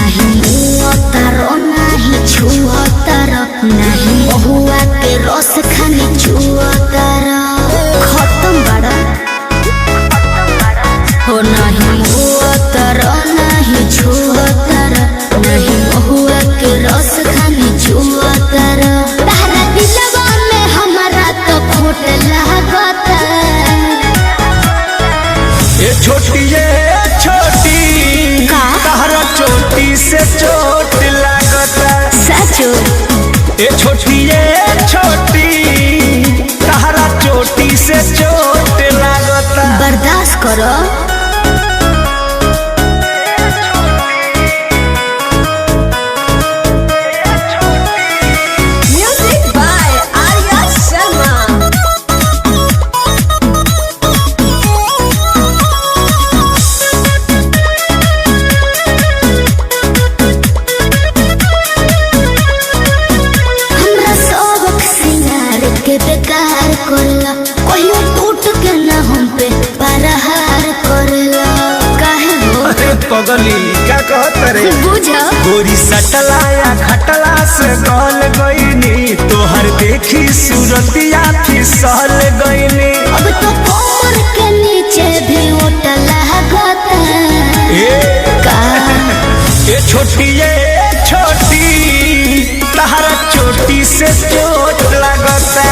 नहीं मुआतारो नहीं छुआतारो नहीं महुआ के रस खानी छुआतारो खत्म बड़ा हो नहीं मुआतारो नहीं छुआतारो नहीं महुआ के रस खानी छुआतारो तारा दिलवा में हमारा तो खोट लागता ये छोटी तारा चोटी से चोट लागता सचो ये छोटी तारा चोटी से चोट लागता बर्दाश्त करो म्यूजिक बाय आर्या शर्मा के बेकार करला कहियो टूट के ना हम पे परहार करला काहे हो अरे पगली क्या कहत रे बुझा गोरी सटला या खटला से गल गईनी तोहर देखी सूरतिया फिसल गईनी अब तो कमर के नीचे भी ओट लागता का ये छोटी तारा चोटी से चोट लागता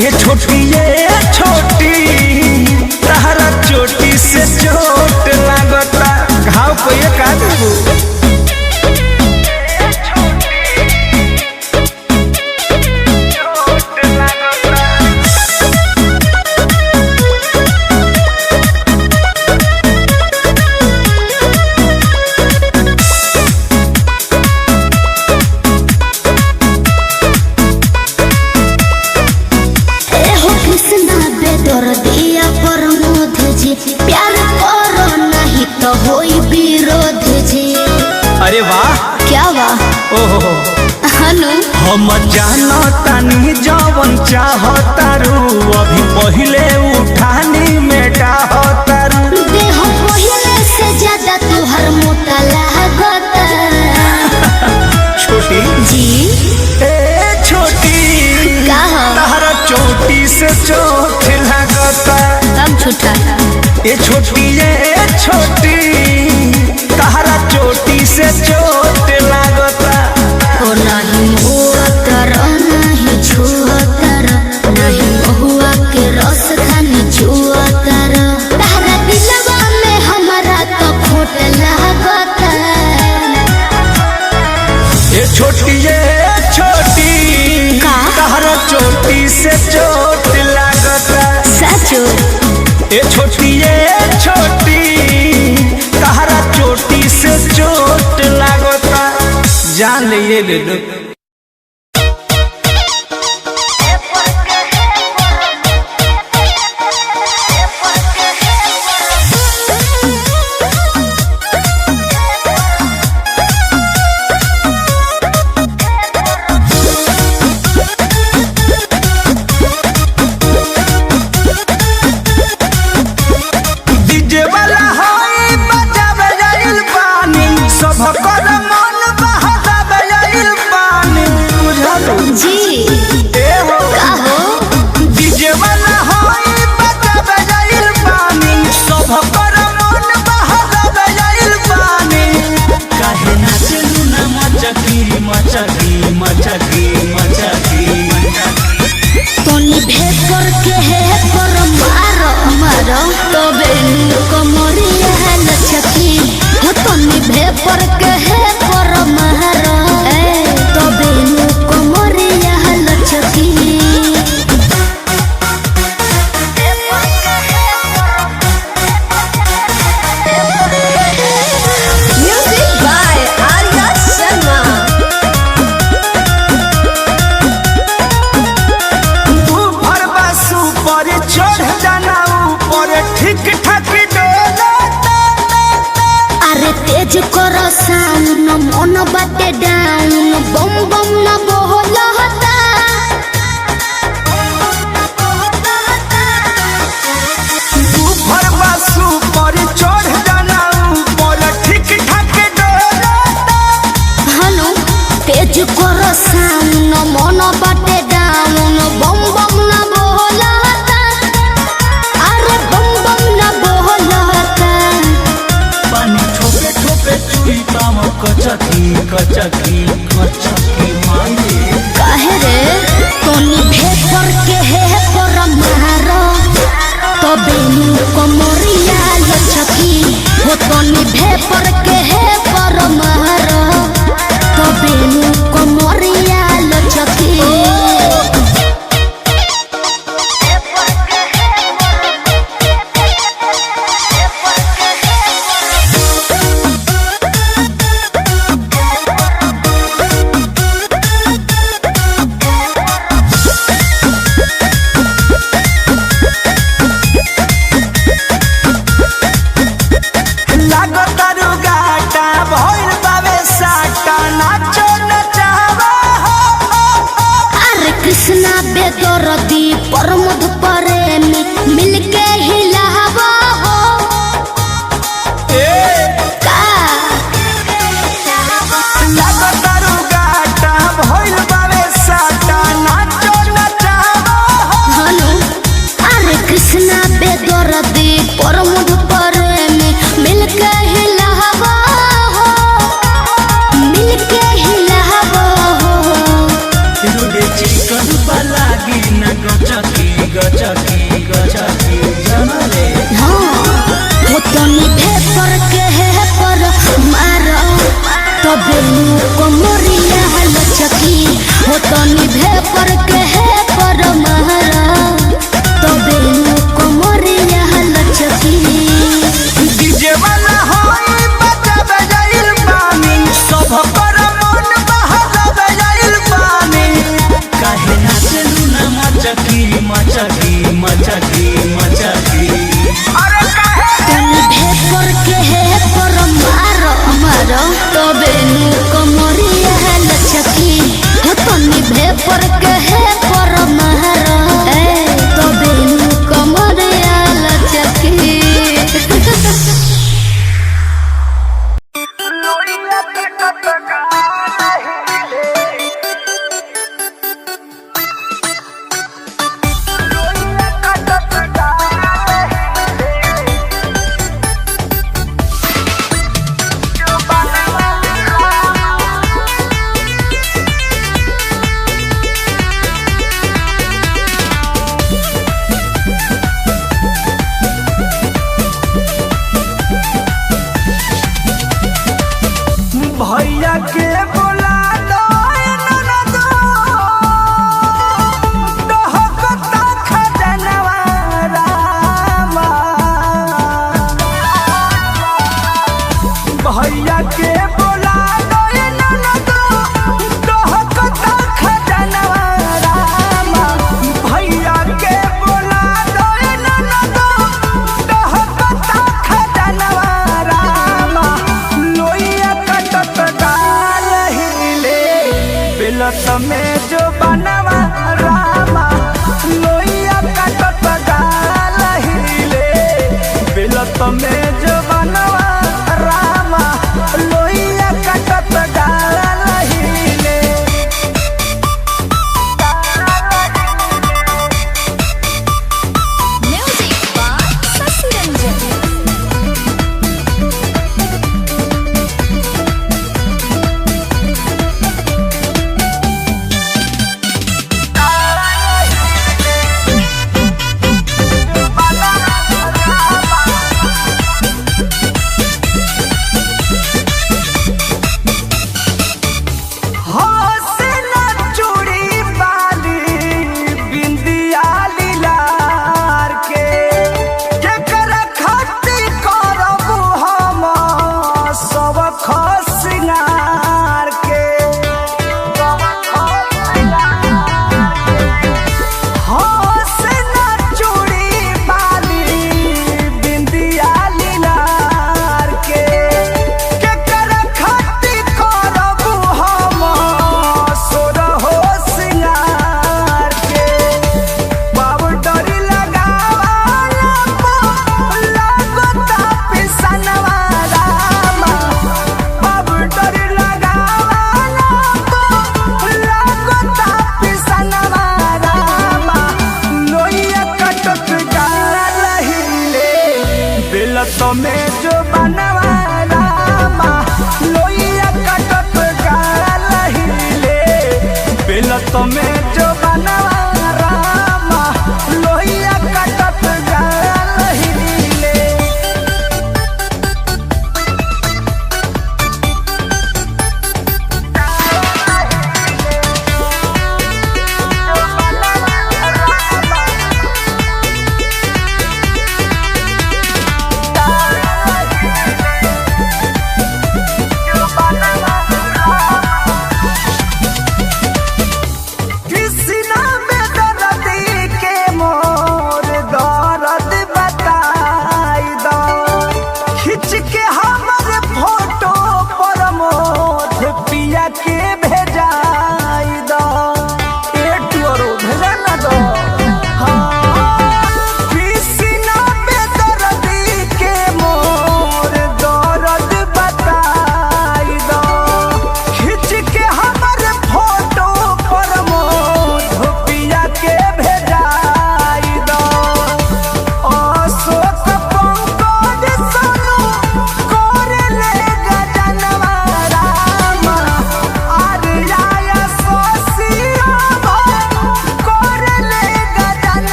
ये छोटी तारा चोटी से चोट लागता घाव को ये का देबू प्यार करो नहीं तो होई विरोध जी अरे वाह क्या वाह ओहो हनु हम जानतानी जवन चाहतारू अभी पहिले उठानी में डाहतारू देह पहिले से ज्यादा तुहर मोटा लागता छोटी जी ए छोटी का हो तारा चोटी से चोट लागता हम छुटा ये छोटी तारा चोटी से चोट लागता ओ नहीं मुआतारो नहीं छुआतारो नहीं महुआ के रस खानी छुआतारो तारा दिलवा में हमारा तो खोट लागता ये छोटी का तारा चोटी से चोट लागता सचो ये छोटी तारा चोटी से चोट लागता जान ले लो तोनी भेपर के है पर मारो तबे कमरिया लचकी हो तोनी भेपर के है पर मारो तबे कमरिया लचकी म्यूजिक बाय आर्या शर्मा चढ़ जाना ऊपर ठीक ठाक डोला अरे तेज करो साउंड मन बाटे डाउन बम बम न बोलता तू भर बासु पर चढ़ जाना ऊपर ठीक ठाक कचकी कचकी कचकी मांगे काहे रे तोनी भेपर के है पर मारो तबे नु कमरिया लचकी हो तोनी भेपर के है पर मारो तबे नु कमरिया लचकी कृष्णा बेदरदी प्रमोद प्रेमी मिलके हिलावा हो का लागतारू गाटा भइल बावे साटा नाचो नचावा हनु अरे कृष्णा बेदरदी प्रमोद प्रेमी मिलके हिलावा हो मिलके हिलावा हो रुडे चिकन लागी न गचकी गचकी गचकी जनले हो तनी भेपर के है पर मारो तबे नु कमरिया लचकी हो तनी भेपर के है पर मारो तबे नु कमरिया लचकी डीजे वाला होई बजाबे जाइल पानी सब पर मन बहावे जाइल पानी काहे नाचलू ना मचकी मचकी मचकी मचकी अरे काहे तनी भेपर के है पर मारो मारो तबे नु कमरिया लचकी हो तनी भेपर के है पर मारो तबे नु कमरिया लचकी भैया के बोला दो ननदो डहकता खजनवा रामा भैया के बोला दो ननदो डहकता खजनवा रामा भैया के बोला दो ननदो डहकता खजनवा रामा लोइया कटत गाल हिले बिलत में जो बनवा रामा लोइया कटत गाल हिले बिलत में जो बनवा रामा लोइया कटत गाल हिले म्यूजिक बाय शशि रंजन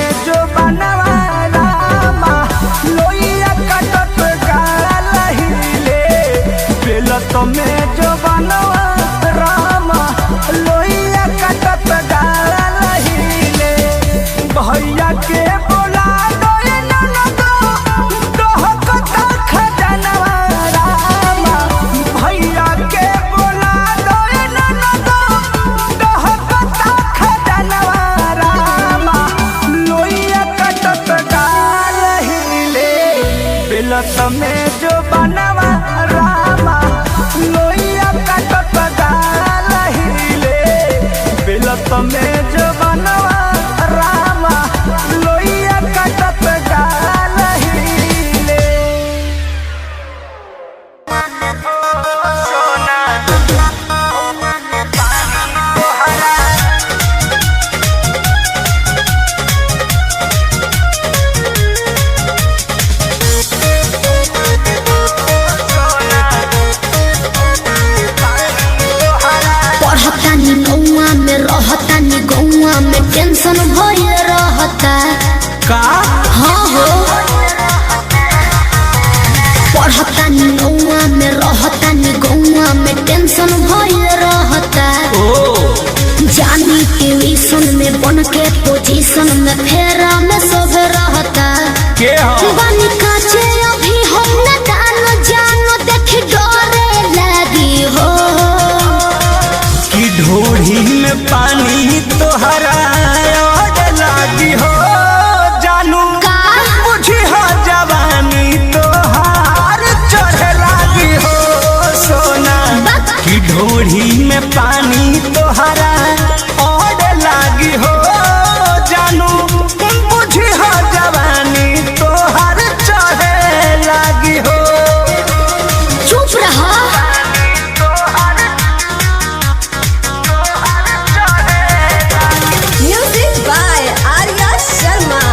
में जो बनवा रामा लोइया कटत गाल हिले बेलत में जो बनवा रामा लोइया कटत गाल हिले भैया के बोला दोए ननदो दोहकता खजनवा रामा भैया के बोला दोए ननदो दोहकता खजनवा रामा लोइया कटत गाल हिले बेलत में जो बनवा रामा लोइया कटत गाल हिले बेलत में जो बनवा रामा लोइया कटत गाल हिले सोना तोहरा पढ़तानी नौआ में रहतानी गौआ में टेंशन भइल रहता। का हाँ हो पढ़तानी नौआ में रहतानी गौआ में टेंशन भइल रहता। जानी ट्यूशन में बन के पोजीशन में फेरा में सब रहता। के हो बानी काचे अभी हम न जानो देखी डरे लगी हो कि ढोढ़ी में पानी तोहरा और लागी हो जानू का बुझी हो जवानी तोहार चढ़े लागी हो सोना कि ढोढ़ी में पानी तोहरा और लागी हो जानू बुझी हो जवानी तोहार चढ़े लागी हो चुप रहा। Music by Arya Sharma.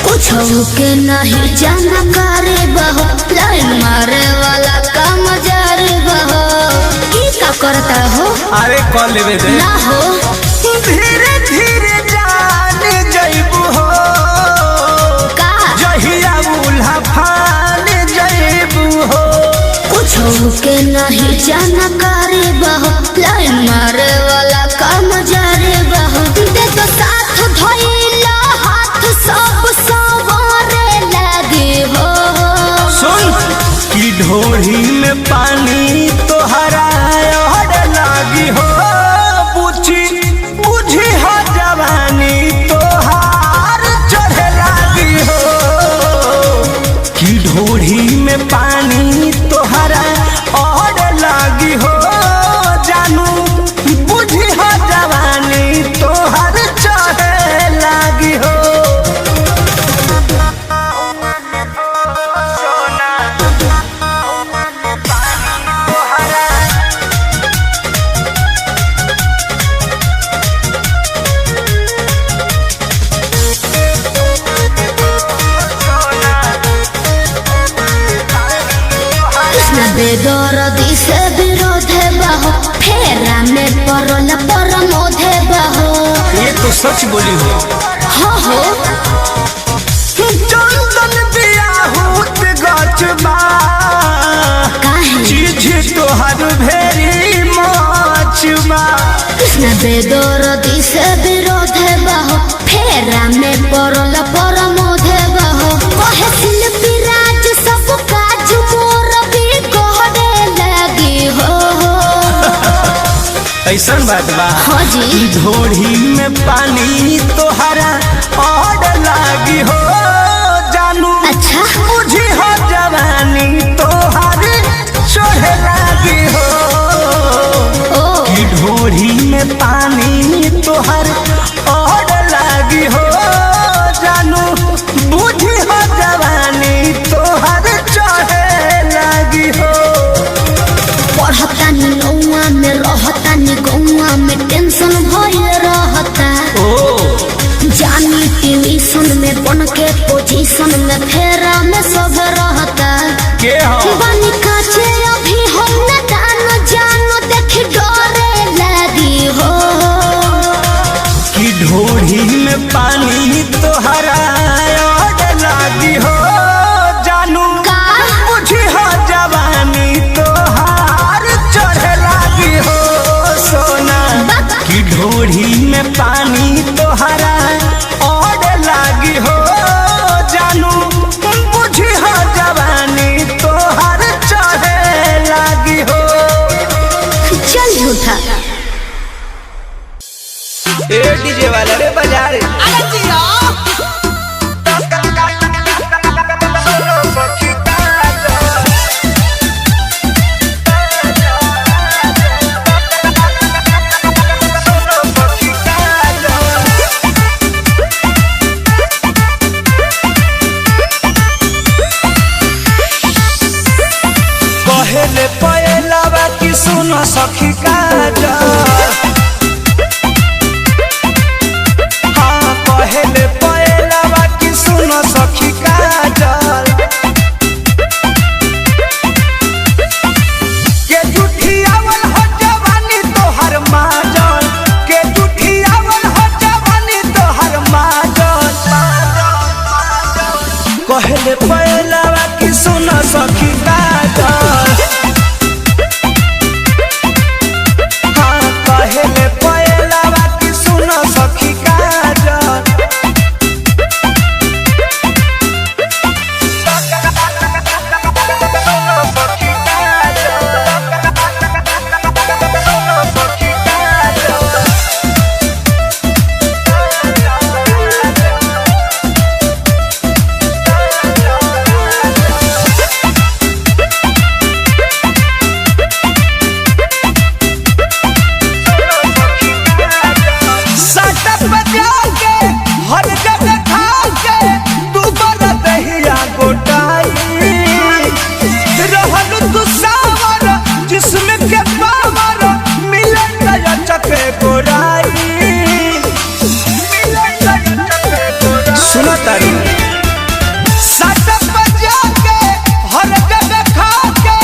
कुछ के नहीं जानकारी बहो लाइन मारे वाला काम जारी बहो की का करता हो अरे कॉल लेवे दे ना हो धीरे धीरे जान जइबू हो का जहिया उल्हा फान जइबू हो कुछ के नहीं जानकारी बहो लाइन मारे वाला काम जारी बहो दे तो साथ धइला हाथ सब सवारे लगे हो सुन कि ढोढ़ी में पानी तोहरा और लागी हो बुझी हो जवानी तोहार चढ़े लागी हो कि ढोढ़ी में पानी तोहरा और लागी हो जानू बुझी हो जवानी तोहार चढ़े लागी हो सोना तोहरा कृष्ण बेदरदी से विरोध बहो फेरा में परल परमोधे बहो ये तो सच बोली हो हो चंदन बियाहूत गचबा काहे चीज तोहर भेरी मचबा कृष्ण बेदरदी से विरोध बहो फेरा में परल परमोधे बहो कहे शिल्पी राज सब काज मोर भी कहने लगी हो ऐसन बात बा हाँ जी ई ढोढ़ी में पानी तोहरा और लागी हो जानू अच्छा बुझी हो जवानी तोहर चढ़े लागी हो ओ ई ढोढ़ी में पानी तोहर और लागी हो जानू बुझी हो जवानी तोहर चढ़े लागी हो पढ़तानी नौआ में रहतानी गौआ में टेंशन भइल रहता। जानी ट्यूशन में बन के पोजीशन में फेरा में सब रहता। के हो बानी का झूठा। ए डीजे वाला रे बजा रे। पहले पहलावा की सुनो सखी काजल, हाँ पहले पहलावा की सुनो सखी काजल, के जुठियावल हो जवानी तोहर माजल, के जुठियावल हो जवानी तोहर माजल, पहले पहलावा की सुनो सखी काजल, पहले पहलावा की सुनो सखी काजल। सुनो तारी सटक बजा के हर जगह खा के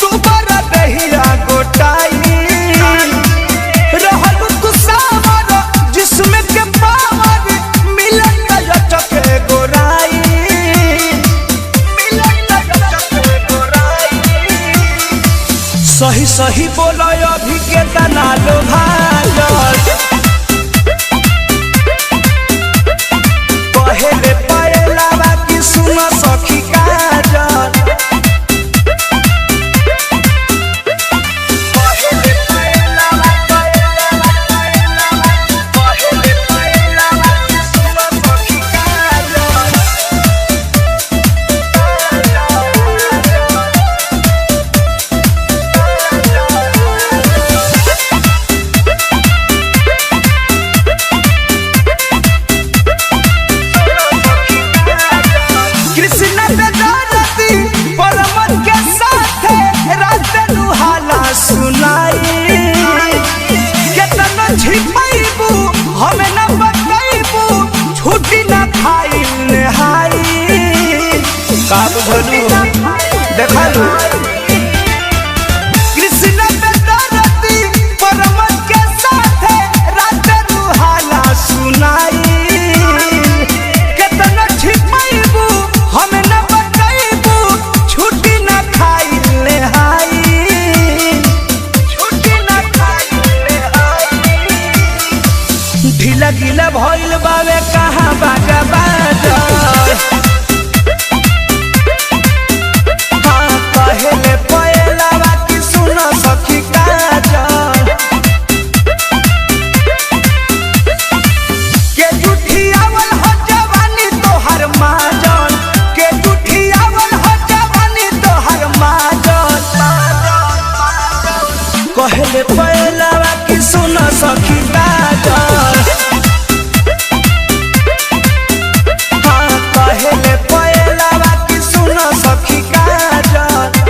दुबारा दहिया गोटाई रहल कुसावर जिसमें के पावर मिलन गया चके गोराई मिलन गया चके गोराई सही सही बोलो अभी के तना लो भाजल पहले पहलावा की सुनो सखी काजल पहले पहलावा पहले पहलावा की सुनो सखी काजल कृष्ण बेदरती परमन के साथ रात लुहाला सुनाई केतना छिपाईबू हमें न बताईबू छुट्टी न खाई नहाई का बुझलू देखलू कृष्ण बेदरती परमन के साथ रात लुहाला सुनाई केतना छिपाईबू हमें न बताईबू छुट्टी न खाई नहाई छुट्टी न खाई नहाई ढीला गीला भइल बावे कहाँ बाजा बाजल हाँ पहले पहलावा की सुनो सखी काजल के जुठियावल हो जवानी तोहर माजल के जुठियावल हो जवानी तोहर माजल पहले पहलावा की सुनो सखी काजल हाँ पहले पहलावा की सुनो सखी काजल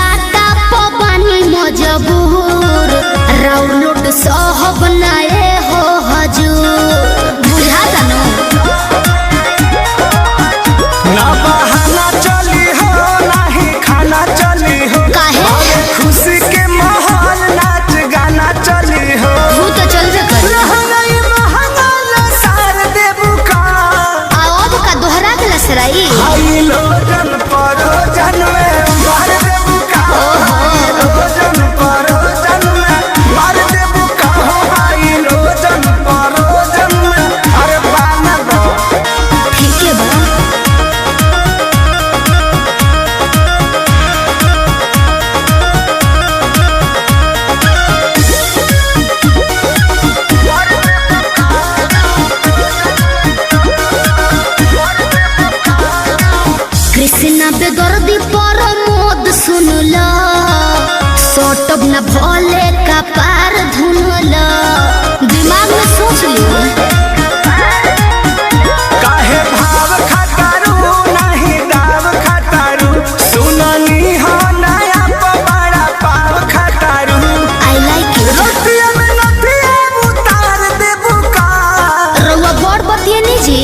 साटा पबानी मजबूर राउर लोट सहब नाए हो हजूर बुझा जानो ना बहाना चली हो नहीं खाना चली हो काहे? खुशी के माहौल नाच गाना चली हो तू तो चलबे कर सार देबू का अब का दोहरा के लसराई हाई लोजन परोजन में मार देबू का हाई लोजन परोजन में मार देबू का हाई लोजन परोजन में अरे बाना दो ठीक है बा कृष्णा बेदर्दी पर मोद सुनला सोटब न भोले का पार धुनला दिमाग में सोच लियो काहे भाव खटारू नहीं दाव खटारू सुननी हो नया पवाड़ा पाव खटारू आई लाइक इट रतिया में नथिया उतार देबू का रउआ बड़ बतिए नी जी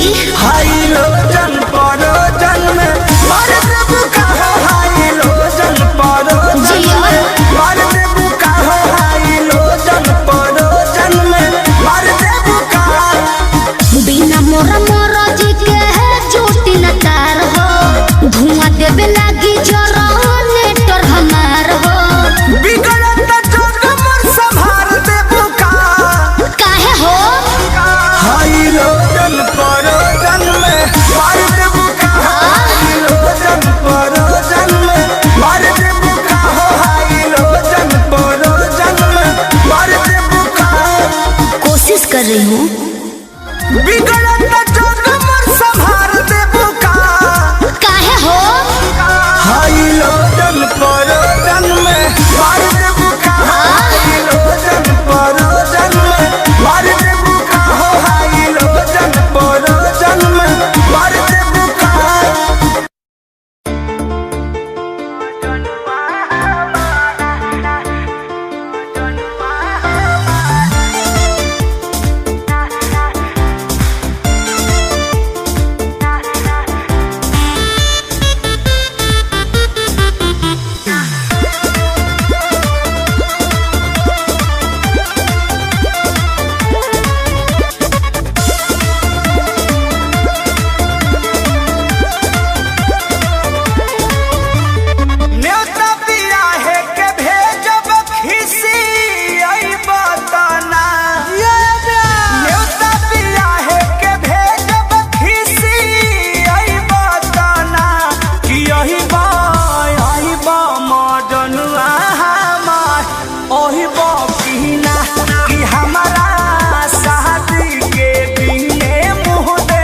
हाई लोजन परोजन में मार देबू का हाई लोजन परोजन जिया। में मार देबू का हाई लोजन परोजन में मार देबू का बिना मोरा मोरा जी के है चोटी न तार हो धुआं देवे लागी जरा नेटर हमार हो बिगड़त जोग मोर संभार देबू का काहे हो हाई लोजन परोजन में मार देबू का हाई लोजन परोजन में मार देबू का हाई लोजन परोजन में मार देबू का कोशिश कर रही हूँ बिगड़त जोग मोर संभार देबू का काहे हो हाई लोजन परोजन में मार देबू का हाई लोजन परोजन में मार देबू का हाई लोजन परोजन में मार देबू का न्योता पिया है के भेजब खिसी आई बताना न्योता पिया है के भेजब खिसी आई बताना कि यही बा मजनुआ हमार ओही बा पीना कि हमारा शादी के दिने मुँह दे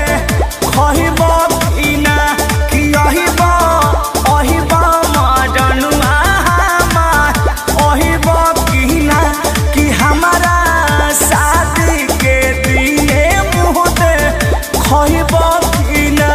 खही बा पीना कि यही बा ओही बा मजनुआ हमार ओही बा पीना कि हमारा शादी के दिने मुँह दे खही बा पीना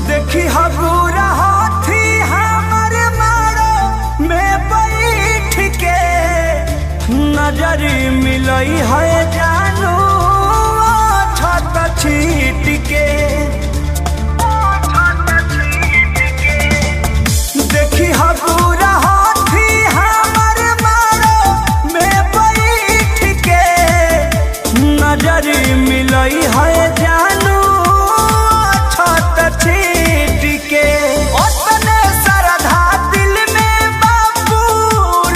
देखी हगूरा हाथी हमर मारो में बैठ के नजरी मिलई है जानू छत छीट के देखी हगूरा हाथी हमर मारो में बैठ के नजरी मिलई है जानू छत छीट के ओतने श्रद्धा दिल में बापू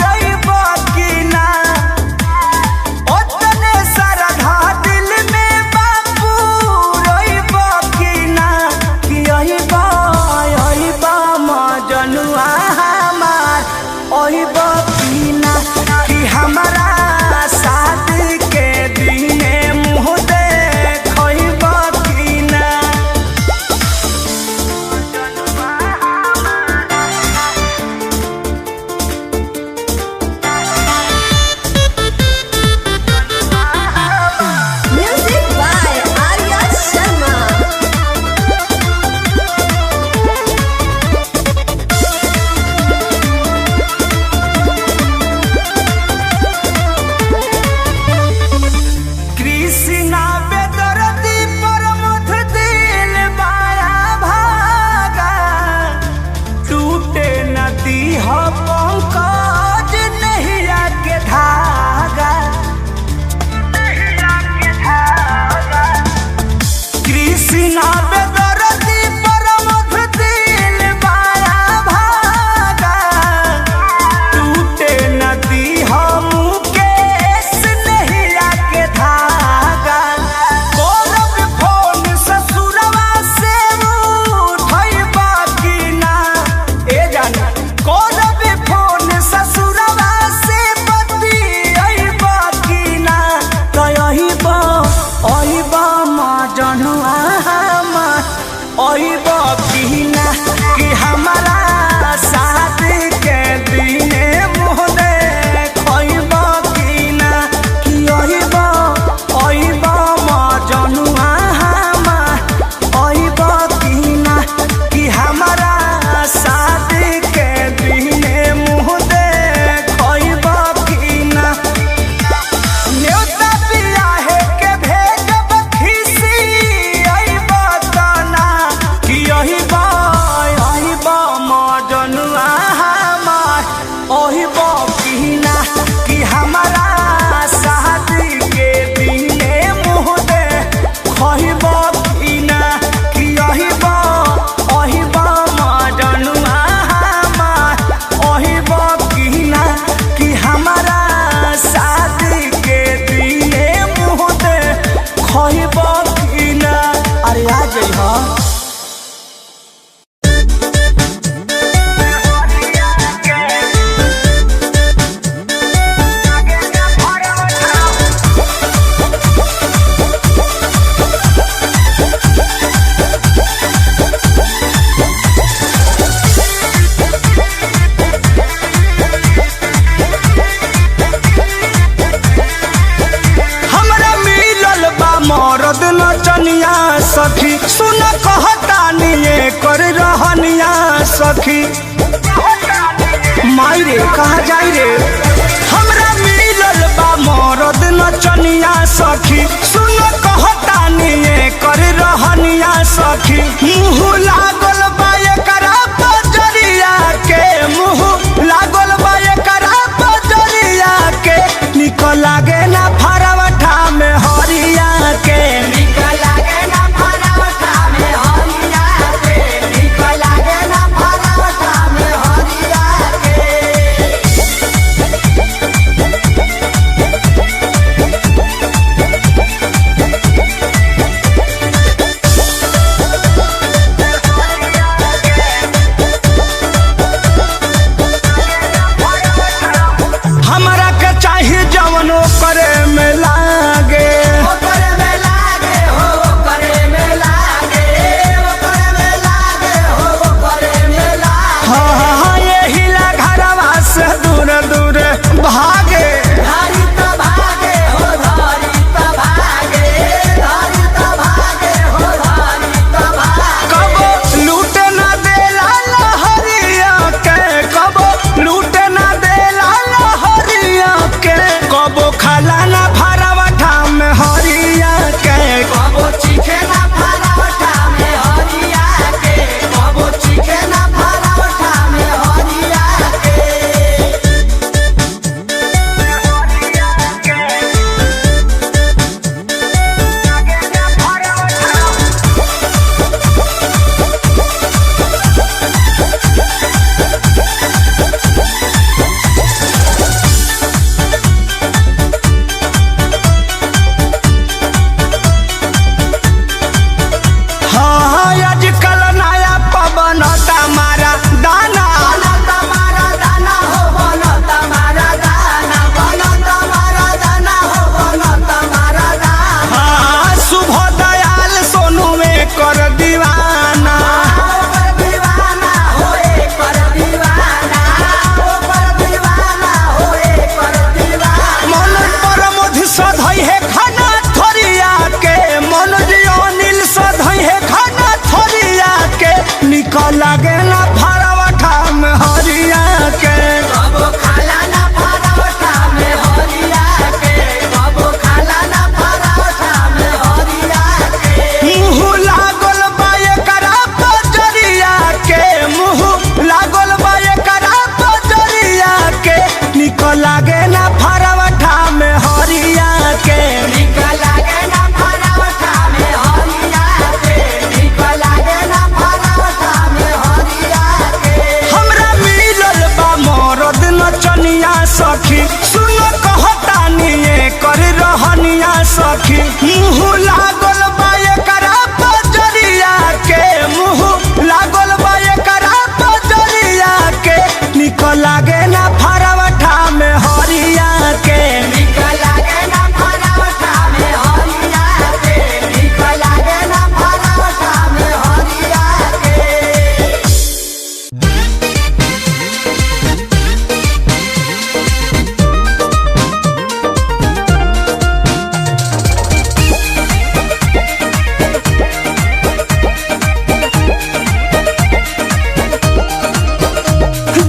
रही बाकी ना ओतने श्रद्धा सखी सुन कहतानी कर रहनिया सखी माई रे कहाँ जाई रे हमरा मिलल बा मरद नचनिया सखी सुन कहतानी कर रहनिया सखी मुँह लागल बा एकरा बजरिया के मुँह लागल बा एकरा बजरिया के निकल लागे ना फरवठा में हरिया के निकल लागे ना फरवठा में हरिया के निकल लागे ना फरवठा में हरिया हमरा के चाहिए जवनो करे में लागे करे में लागे हो करे में लागे करे में लागे हो करे में लागे हां यही ला घरवा से दूर दूर भागे धारी तो भागे हो धारी तो भागे धारी तो भागे हो धारी तो भागे कबो लूट ना देला लहरिया के कबो लूट ना देला लहरिया के कबो खाला ना भरवठा में हरिया के कबो चीखे ना भरवठा में हरिया के कबो चीखे ना भरवठा में हरिया के हाँ आजकल नया पवन तमारा दाना तमारा दाना हो बन तमारा दाना बन तमारा दाना हो बन तमारा दाना हाँ शुभ दयाल सोनू में कर दीवाना दीवाना होए कर दीवाना कर दीवाना होए कर दीवाना मन पर मधु सधई है खाना थरिया के मन अनिल सधई है खाना थरिया के निकल लागे ना फरवठा में हरिया के कबो खाला ना फरवठा में हरिया के कबो खाला ना फरवठा में हरिया के मुँह लागल बा एकरा बजरिया के मुँह लागल बा एकरा बजरिया के निकल लागे ना फरवठा में हरिया के निकल लागे ना फरवठा में हरिया के निकल लागे ना फरवठा में हरिया के हमरा मिलल बा मरद नचनिया सखी सुन कहतानी कर रहनिया सखी मुँह लागल बा एकरा बजरिया के मुँह लागल बा एकरा बजरिया के निकल लागे ना फरवठा में हरिया के निकल लागे ना फरवठा में हरिया के निकल लागे ना फरवठा में हरिया के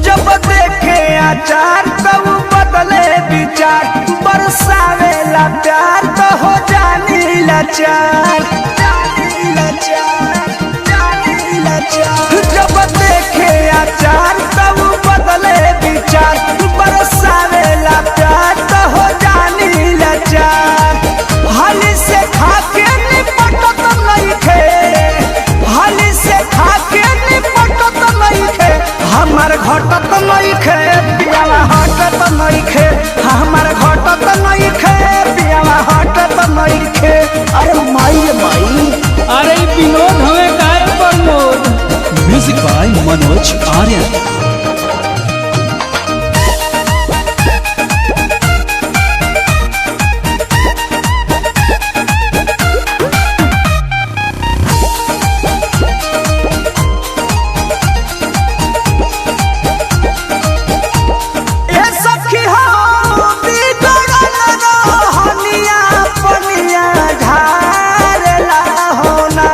जब देखे आचार तब बदले विचार बरसावेला प्यार तो हो जानी लाचार जब देखे आचार तब बदले विचार बरसावेला प्यार तो हो जानी लाचार हाली से खाके निपटत नइखे हाली से खाके निपटत नइखे हमर घटत नइखे पियावा हटत नइखे हमर घटत नइखे पियावा हटत नइखे अरे माई रे माई अरे विनोद हमें काय प्रमोद म्यूजिक बाय मनोज आर्यन। पनिया ढारला होना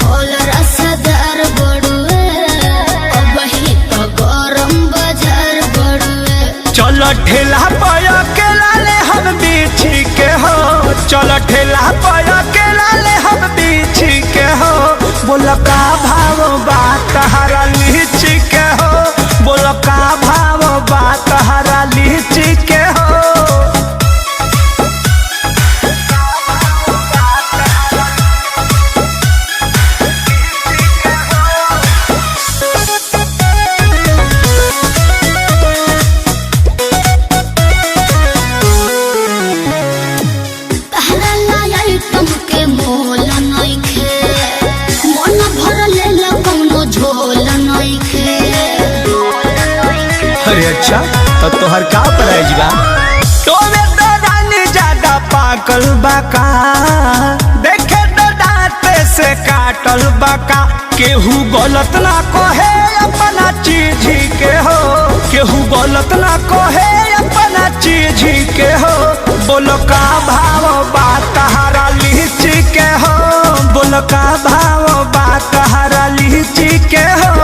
फल रसदार बड़ुए अब ही तो गरम बाजार बड़ुए। चलो ठेला पाया के लाले हम बीछी के हो, चलो ठेला पाया के लाले हम बीछी के हो। बोलो का भाव बात हरा लीची के हो, बोलो का भाव बात हरा लीची के हो। अरे अच्छा तो तोहर का प्राइज बा? तोमे तो रानी ज्यादा पाकल बाका, देखे तो दांत से काटल बाका। केहू गलत ना कहे अपना चीज के हो, केहू गलत ना कहे अपना चीज के हो। बोलो का भाव बात हरा लीची के हो, बोलो का भाव बात हरा लीची के हो।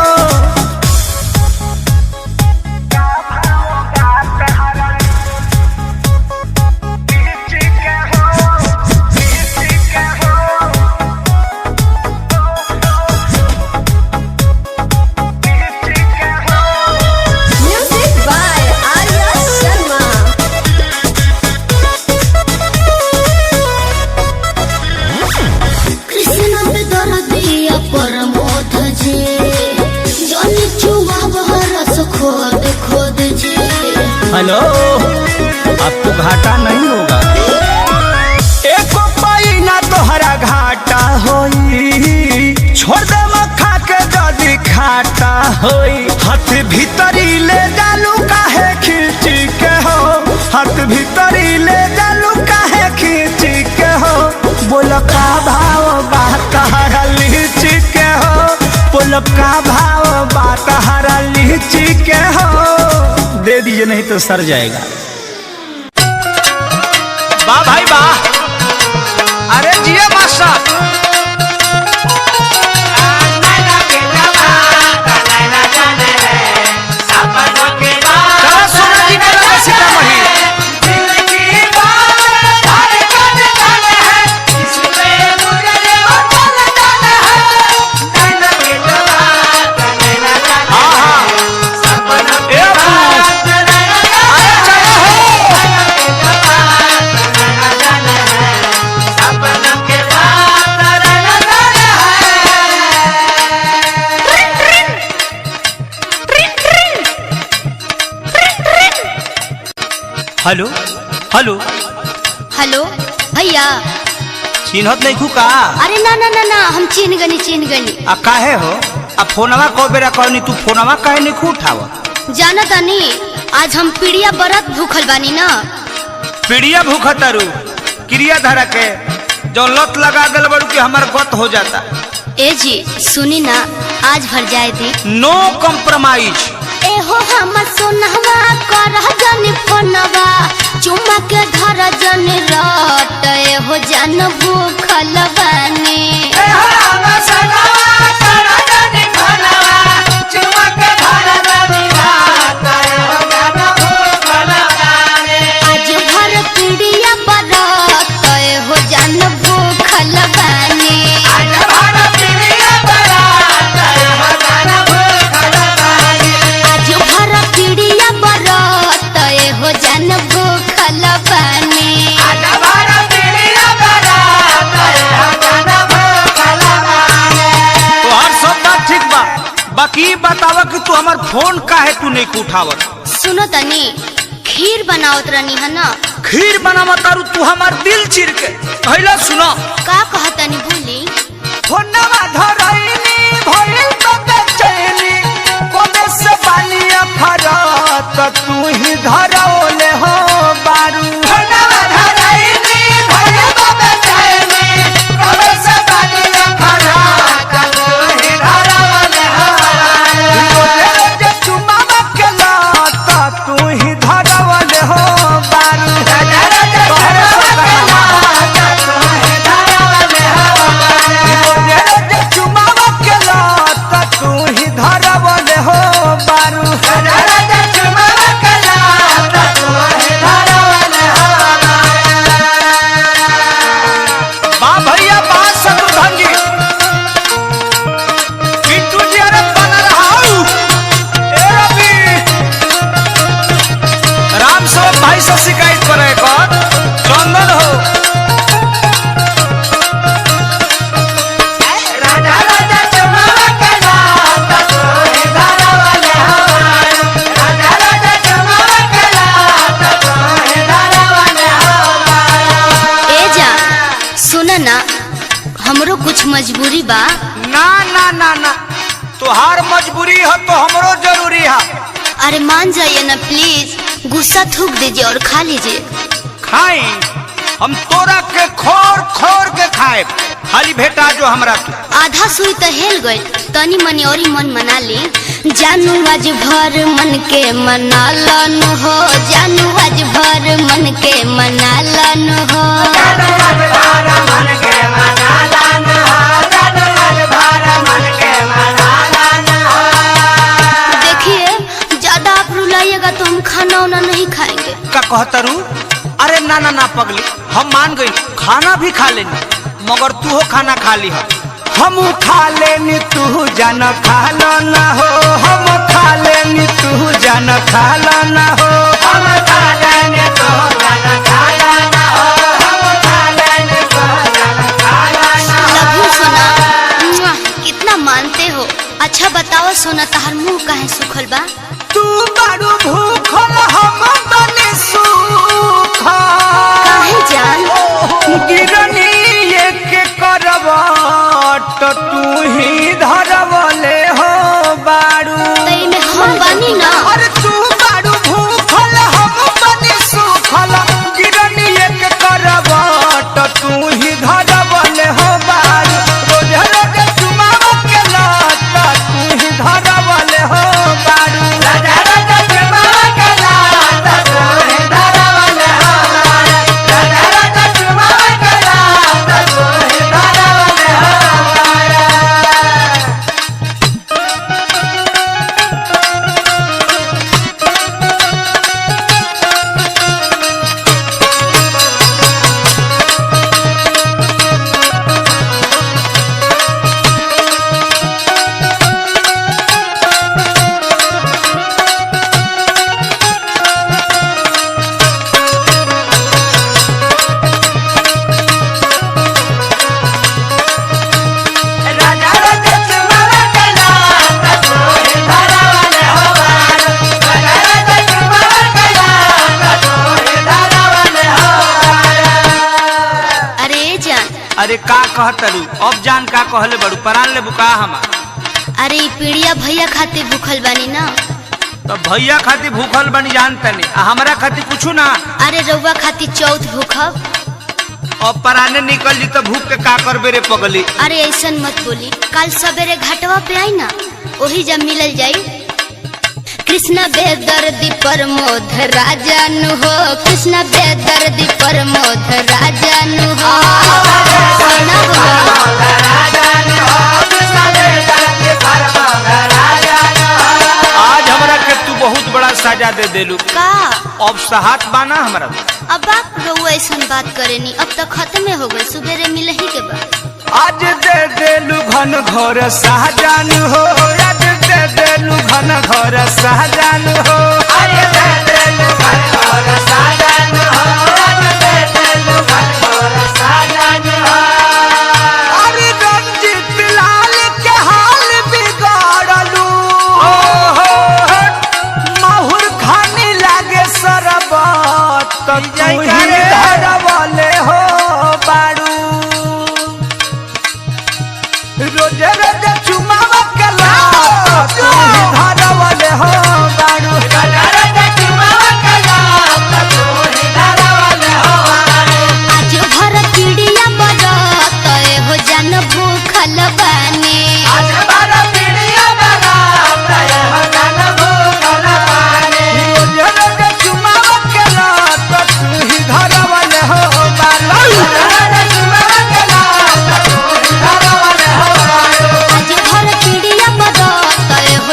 Music by Arya Sharma. Krishna पे दर्दिया परमोध जी जन चुआ बरस खोद खोद जी। हेलो, आपको घाटा नहीं होगा, एको पाई ना तोहरा घाटा होई। छोड़ दे मखा के जदी खाटा होई। हाथ भीतरी ले जालू काहे खींची के हो, हाथ भीतरी ले जालू काहे खींची के हो। बोलो का भाव बात हरा लीची के हो, बोलो का भाव बात हरा लीची के हो। दे दीजिए नहीं तो सर जाएगा। वाह भाई वाह, अरे जिया मास्टर। चलो सोना जी का लगा सीतामढ़ी। हेलो हेलो हेलो भैया, चिन्हत नहीं का? अरे ना ना ना ना, हम चिन्ह गनी। आ काहे हो? आ फोनवा को बेरा करनी, तू फोनवा काहे नहीं उठावा? जाना तानी आज हम पीड़िया बरत भूखल बानी ना। पीड़िया भूखा तारू क्रिया धारा के जो लत लगा दिल बड़ू कि हमार गत हो जाता। ए जी सुनी ना, आज भर जाए दी। नो कॉम्प्रोमाइज। एहो हम सोनहवा कर जन फोनवा, चुमा के धर जन रट। एहो जन भूखल बानी, आज भर पीड़िया बरत। एहो जन भूखल बानी, आज भर पीड़िया बरत। एहो जन भूखल बानी। तोहर सब बात ठीक बा, बाकी बतावा कि तू हमार फोन काहे तू नहीं उठावत? सुनो तनी, खीर बनावत रहनी है ना। खीर बनावा तारू तू हमार दिल चीर के। पहला सुनो का कहतनी बोली। फोनवा धरैनी भइल तो बेचैनी, कोबे से बालिया फरत तू ही धरौले हो बारू। फोनवा धरैनी भइल तो बेचैनी, कोबे से बालिया फरत तू ही धरौले हो बारू। रोजे चुमावा के लत तू ही धरौले हो बारू। रोजे चुमावा के लत तू ही धरौले हो बारू। मजबूरी बा। ना ना ना ना, तुहार मजबूरी है तो हमरो जरूरी है। अरे मान जाइए ना प्लीज, गुस्सा थूक दीजिए और खा लीजिए। खाए हम तोरा के खोर खोर के खाए, खाली भेटा जो हमरा के। आधा सुई तो हेल गई, तनी मनी और मन मना ली। जानू आज भर मन के मना लन हो, जानू आज भर मन के मना लन हो। देखिए ज्यादा आप रुलाइएगा तो हम खाना वाना नहीं खाएंगे। का कहतरू? अरे ना ना ना पगली, हम मान गई, खाना भी खा लेनी, मगर तू हो खाना खा ली है। हम खा लेनी तू जान खा लो ना हो, हम खा लेनी तू जान खा लो ना हो, हम खा लेनी तू जान खा लो ना हो, हम खा लेनी तू जान खा लो ना हो। लव यू सोना, मुआ, कितना मानते हो। अच्छा बताओ सोना, तहार मुंह काहे सुखल बा? तू बड़ू भूखल हम बने सूखल। काहे जान? गिरनी एक करवट तू ही धरवले हो बारू। तई में हम बानी ना। अरे तू बारू भूखल हम बने सूखल, गिरनी एक करवट तू ही धरवले हो बारू। रोज रोज चुमाव के लत तू ही धरवले हो बारू। रोज रोज चुमाव के लत तू ही धरवले हो बारू। रोज रोज चुमाव के लत तू ही धरवले हो बारू। अरे जान, अरे का कहतरू? अब जान का कहले बड़ू, परान ले बुका हम। अरे ई पीड़िया भैया खातिर भूखल बानी ना। तो भैया खातिर भूखल बनी जानते नहीं, हमरा खातिर कुछ ना। अरे रउआ खातिर चौथ भूखब। अब पराने निकल जी तो भूख के का करबे रे पगली। अरे ऐसन मत बोली, कल सवेरे घाटवा पे आई ना, वही जब मिलल जाई। कृष्णा बेदर्दी प्रमोद राजन हो, कृष्णा बेदर्दी प्रमोद राजन हो। सोना हो। आज हमरा के तू बहुत बड़ा सजा दे देलू। का अब सहात बाना हमरा। अब आप रउआ ऐसन बात करेनी, अब तक खत्म हो गए, सुबेरे मिलही के बाद। आज दे देलू घन घोर सहजान हो, आज दे देलू घन घोर सहजान हो, आज दे देलू घन घोर सहजान हो, आज दे देलू घन घोर सहजान हो। अरे रंजीत लाल के हाल बिगाड़लू, माहुर खाने लागे सरबत तू ही धरवले हो बारू। रोज रोज चुमाव के लत तू ही धरवले हो बारू। रोज रोज चुमाव के लत तू ही धरवले हो बारू। आज भर पीड़िया बरत हो जान भूखल बानी। आज बारा पीड़िया बरात हो जान भूखल बानी। रोज रोज चुमाव के लत तू ही धरवले हो बारू। रोज रोज चुमाव के लत तू ही धरवले हो बारू। आज भर पीड़िया बरत हो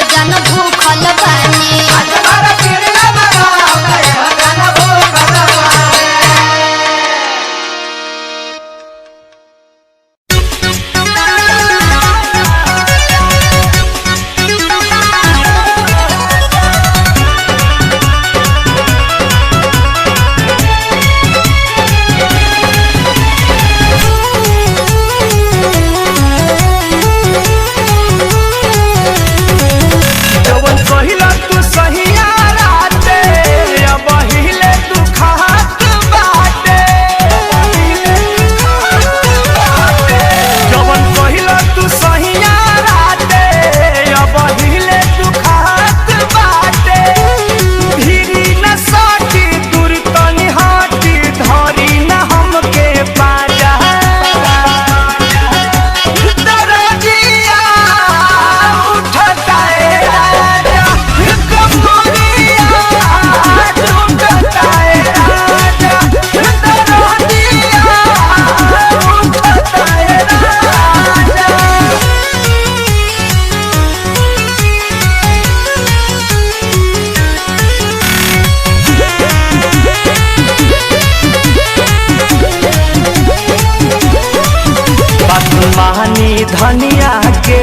धनिया के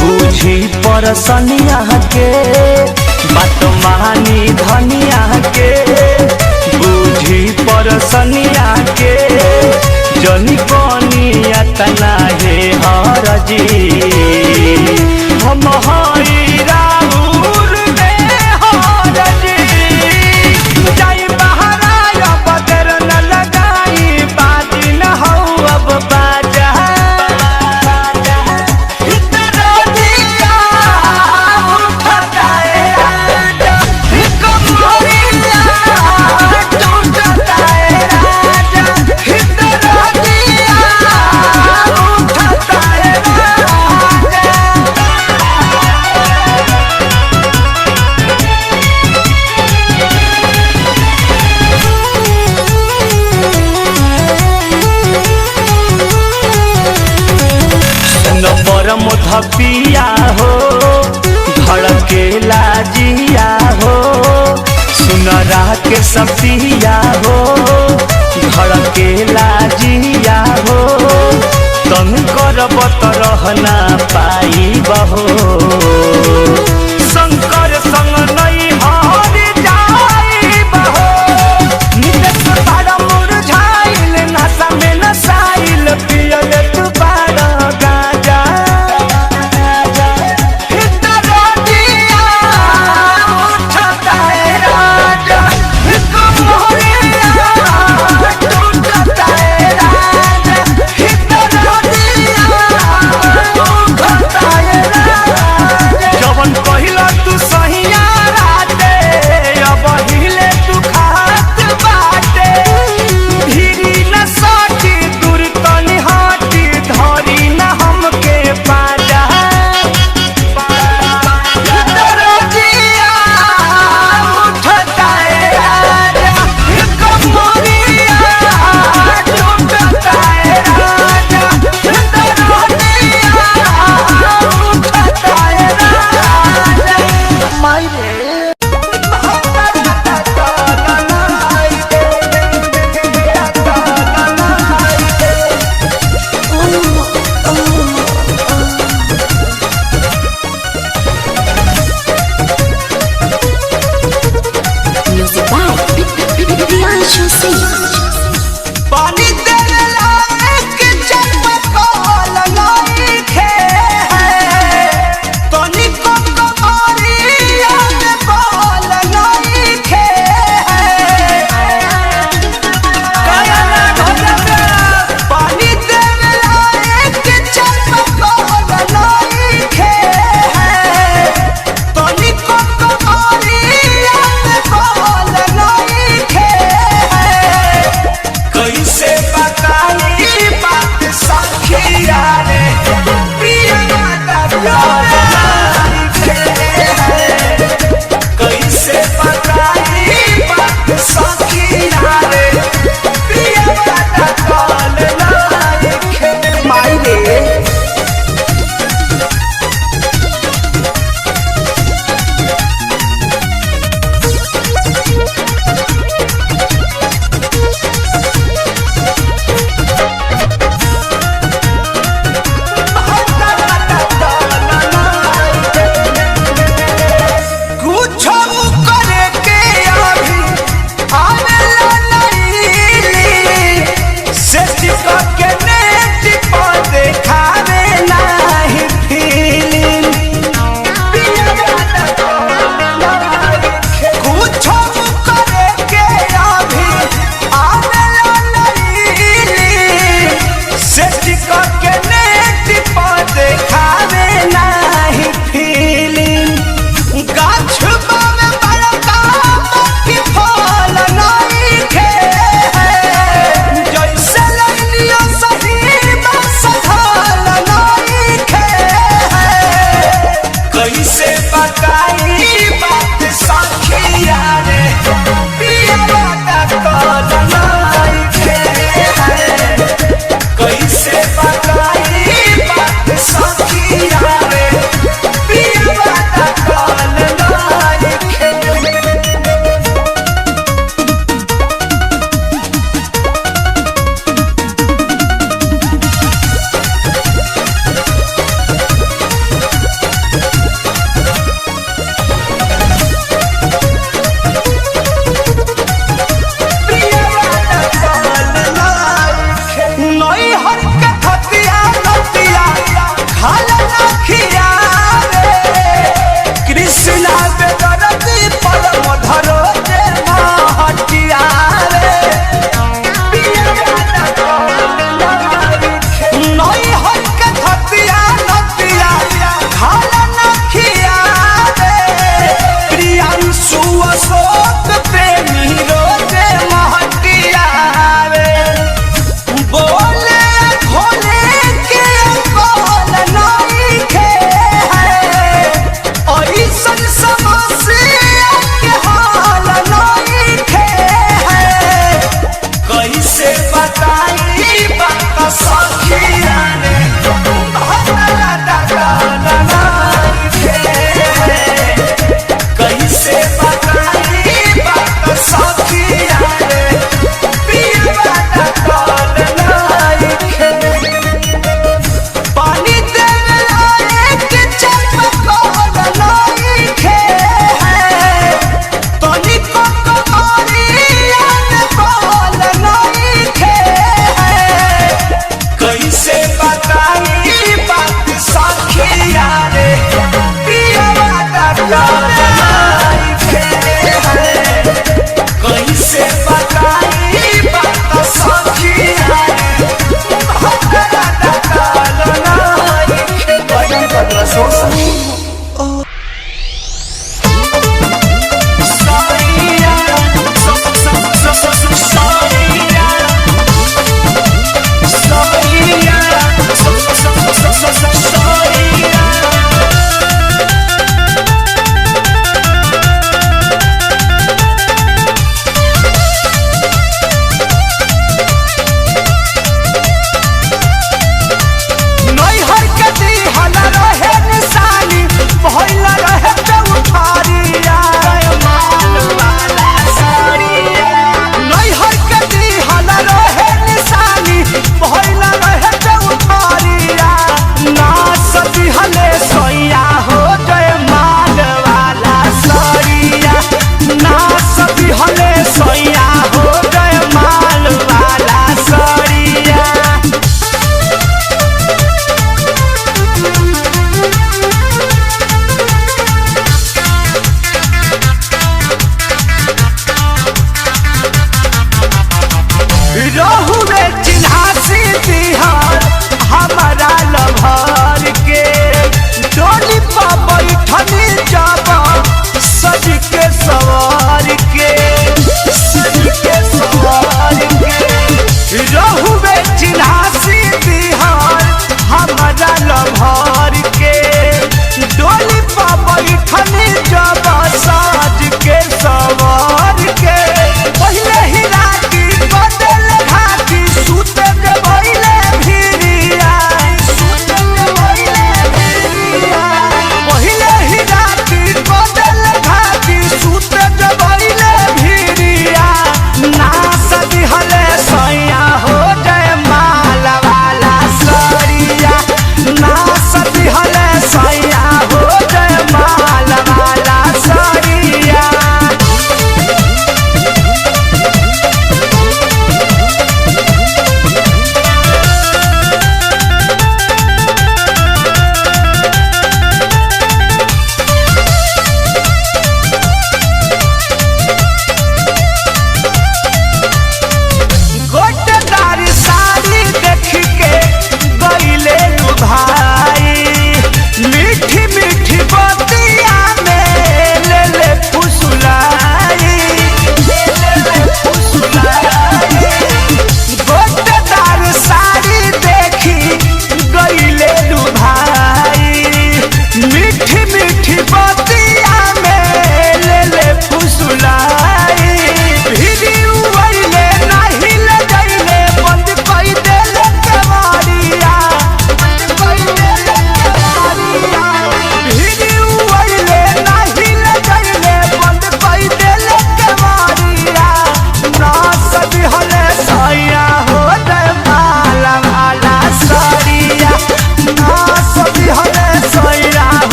बूझी परसनिया के बात मानी धनिया के बूझी परसनिया के जनी कनिया तना हे हरजी हम हई राउर में हरजी जाई बहराया बदर न लगाई बाजी न हो अब बाजा इतना दिया उठता है राजा कमरिया टूटता है राजा इतना दिया उठता है राजा। नंबर मुधपिया हो धड़के लाजिया हो सुनरा के सपिया हो धड़के लाजिया हो तन करब त रहना पाई बहो शंकर संग नहीं हर जाई बहो नितेश बाड़ा मुरझाइल नशा में नसाइल पियल तू बाड़ा गाजा इतना दिया उठता है राजा कमरिया टूटता है राजा इतना दिया उठता है राजा जवन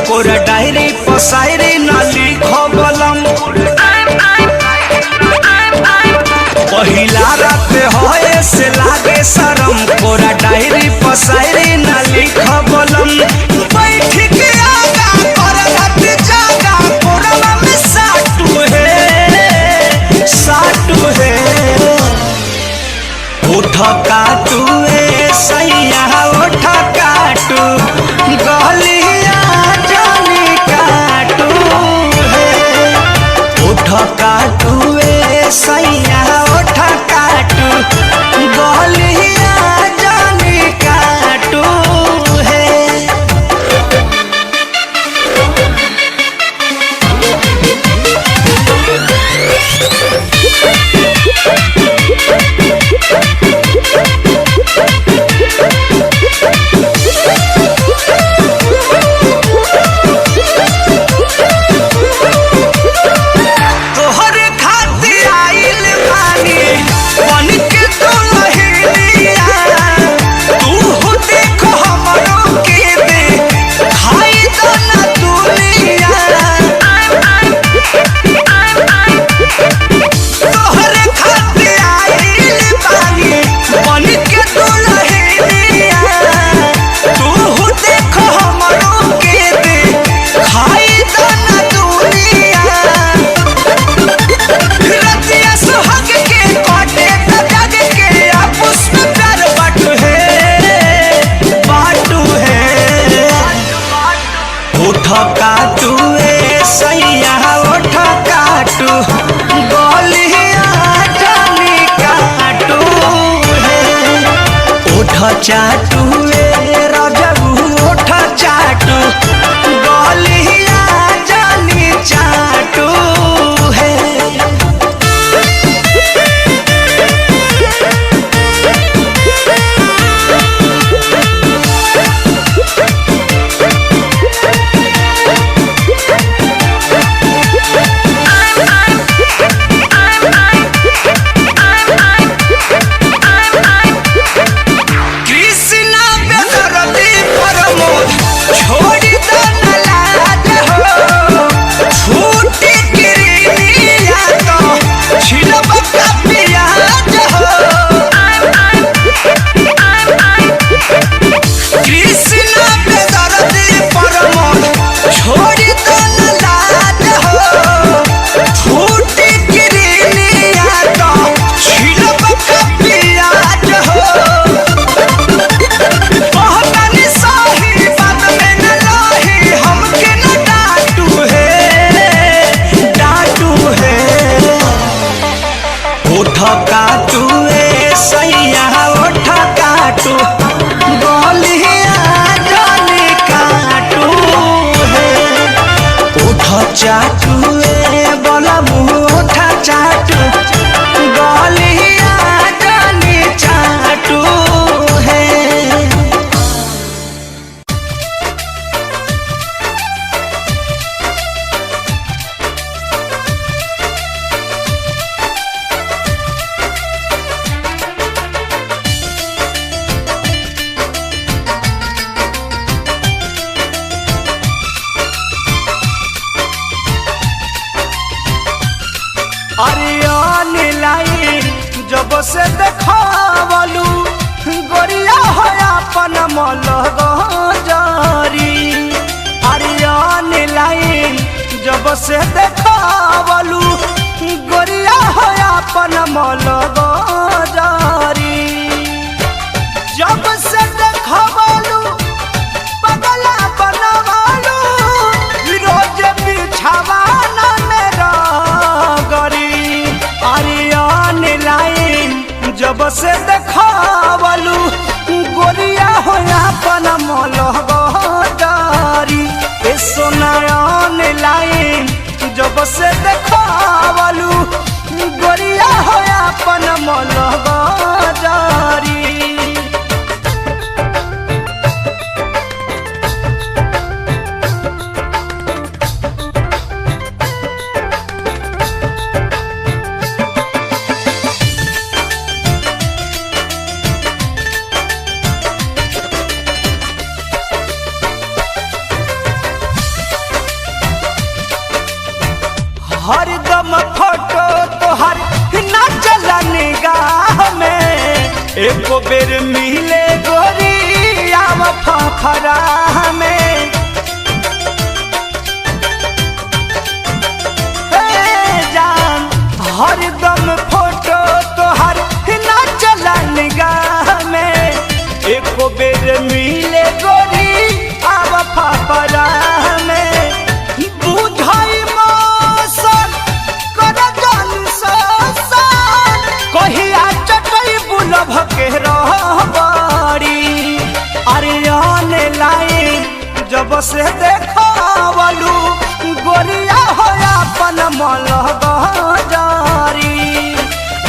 कोरा डायरी पसायरी ना लिखो बलम पहिला रात होए से लागे शरम कोरा डायरी पसायरी ना लिखो बलम बैठ के आगा कर रात जागा कोरा में साटू है उठ काटू ए सैया उठ काटू गलिया जानी काटू है उठ काटू ए सैया उठ काटू गलिया जानी काटू है। तोहरे खातिर आइल बानी बन के दुल्हनिया तू देखो हमरो के दे खाई दो ना दुनिया तोहरे खातिर आइल बानी बन के दुल्हनिया तू देखो हमरो के दे खाई दो ना दुनिया रतिया सुहाग के काटे त जग के आपस में प्यार बाटू है उठ काटू ए सैया उठ काटू गलिया जानी काटू है उठ चाटू ए राजबू उठ चाटू गलिया जानी चाटू है। कृष्णा बेदर्दी प्रमोद छोड़ी दो न लाज हो छूटी गिरिया तो छिलब का प्याज हो कृष्णा बेदर्दी प्रमोद छोड़ी दो न लाज हो छूटी गिरिया तो छिलब का प्याज हो बहुतनी सही बात में न लाही हमके न डांटू है उठ काटू ए सैया उठ काटू गलिया जानी काटू है उठ चाटू ए बलमू उठ चाटू गलिया जानी चाटू है। अरियान लाइन जब से देखावलू गोरिया हो अपन मलग जारी अरियान लाइन जब से देखावलू गोरिया हो अपन मलग जारी जब से देखावलू बगला बनवालू रोज बिछावाना मेरा गरी अरियान लाइन जब से देखावलू गोरिया हो अपन मलग जारी ए सोनायन लाइन जब से देखावलू गोरिया हो अपन मलग जारी। हरदम फोटो तोहर ना चला निगाह में एको बेर मिले गोरी आव फखरा में जान हरदम फोटो तोहर ना चला निगाह में एको बेर मिले गोरी आव फखरा में बुझाई मौसम कर जान ससन कहिया चटई बुलभ के रहबड़ी अरे आने लाइन जब से देखावलू गोरिया हो अपन मलह जारी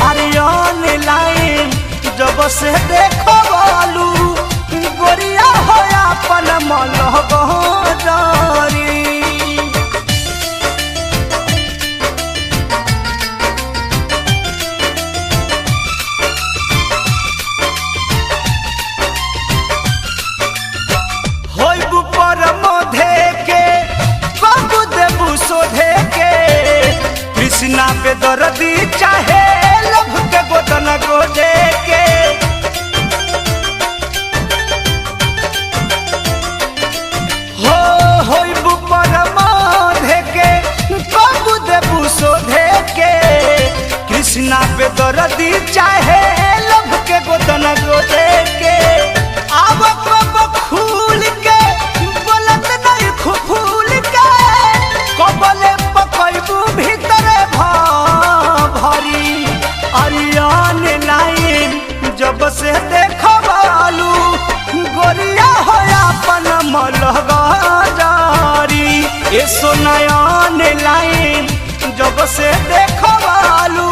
अरे आने लाइन जब से देखावलू गोरिया हो अपन मलह जारी कृष्णा पे दर्दी चाहे लभ के गोदन गोदे के हो परमाधे के बाबू देबू सोधे के कृष्णा पे दर्दी चाहे लभ के गोदन गोदे के आब कब खूल के बोलत नहीं फूल के कबले पकैबू भीतर भरी अरियान लाइन जब से देखवालू गोरिया हो अपन मलह जारी ए सोनयान लाइन जब से देखवालू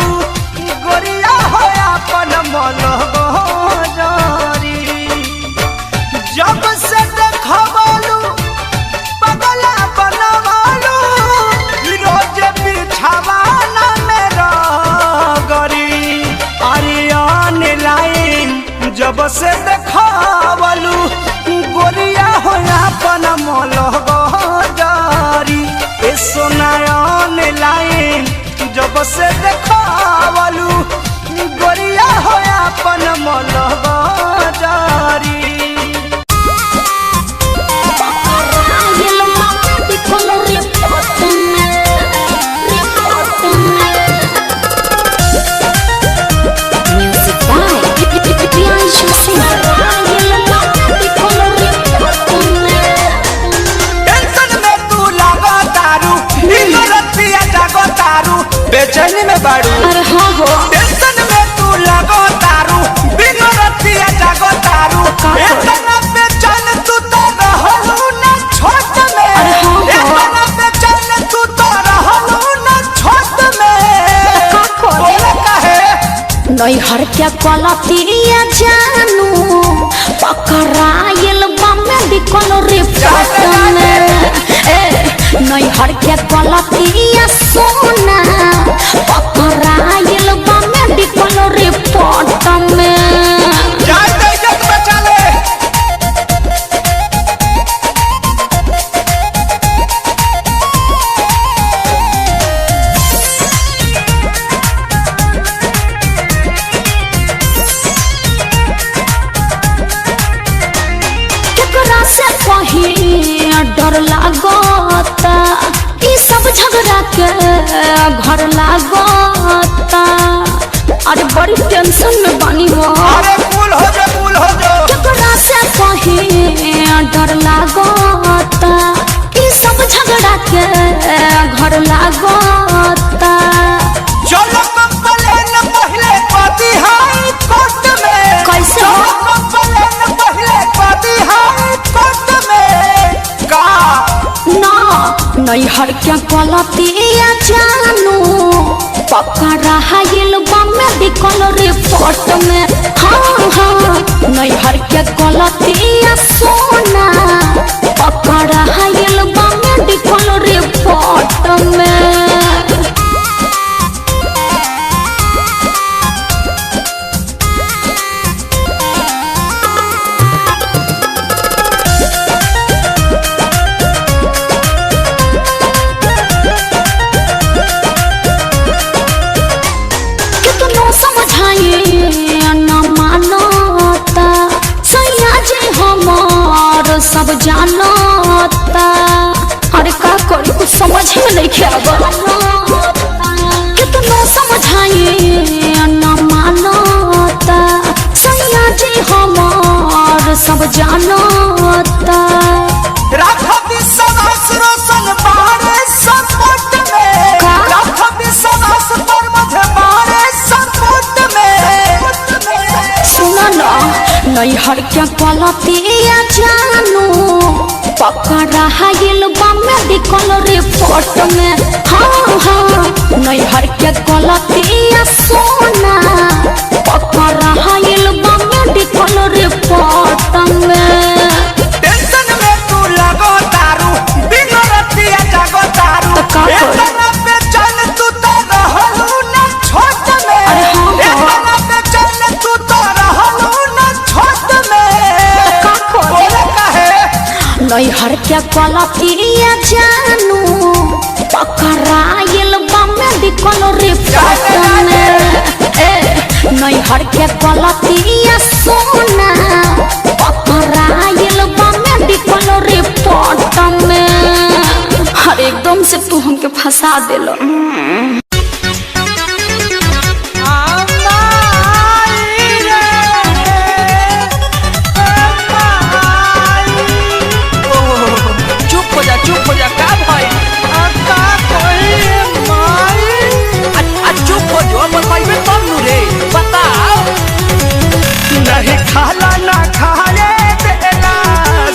गोरिया हो अपन मलह जारी जब से देखवालू पगला बनवालू रोज बिछावाना मेरा गरी अरियान लाइन जब से देखावलू गोरिया हो अपन मलह जारी ए सोनायान लाइन जब से देखावलू गोरिया हो अपन मलह जारी बेचैनी में बाड़ू अरे हाँ हो टेंशन में तू लगो तारू बिनो रतिया जागो तारू इतना बेचैन तू तो रहलू ना छोट में इतना बेचैन तू तो रहलू ना छोट में बोले काहे नहीं हर क्या कलतिया जानू पकड़ाइल मेडिकल रिपोर्ट में नहीं हर क्या कलतिया सोना पकड़ाइल मेडिकल रिपोर्ट में जान दे इज्जत बचा ले केकरा से कहीं डर लागता ई सब झगड़ा के घर लागता अरे बड़ी टेंशन में बानी हो अरे कूल हो जा केकरा से कहीं डर लागता ई सब झगड़ा के घर लागता चलो कंप्लेन पहले पाती हाई कोर्ट में कैसे चलो कंप्लेन पहले पाती हाई कोर्ट में का ना नहीं हर क्या कलतिया जानू पकड़ा हाइल मेडिकल रिपोर्ट में हाँ हाँ नहीं हर क्या कलतिया सोना पकड़ा हाइल मेडिकल रिपोर्ट में जानता। अरे का करी कुछ समझ में नहीं आवा, कितना समझाइए न मानता। सैया जी हमार सब जानता। राखा विश्वास रोशन बारे सपोर्ट में, राखा विश्वास पर मुझे बारे सपोर्ट में। सुना ना नैहर के पलतिया जानू पकड़ा हाइल बा मेडिकल रिपोर्ट में। हाँ हाँ नैहर के पलतिया सोना पकड़ा हाइल बा मेडिकल रिपोर्ट में। टेंशन में तू लगो दारू बिन रतिया जागो दारू। तो का करी? इतना बेचैन तू तो रहलू ना छोट में। अरे हाँ, हाँ। इतना बेचैन तू तो रहलू ना छोट में। का करी? बोले काहे? नैहर के पलतिया जानू पकड़ाइल बा मेडिकल रिपोर्ट में। नैहर के पलतिया सोना पकड़ाइल बा मेडिकल रिपोर्ट में। हर एकदम से तू हमके फंसा देलो। चुप हो जा का भाई चुप हो जो मन भाई में तब नु रे बताओ। नहीं खाला ना खाए बेला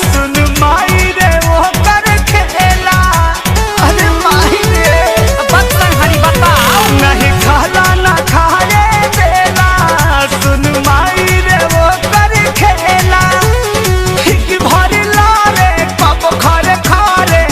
सुन माई रे वो कर खेला। अरे माई रे बात हरी बताओ। नहीं खाला ना खाए बेला सुन माई रे वो कर खेला। हिक भरी लारे कब खरे खारे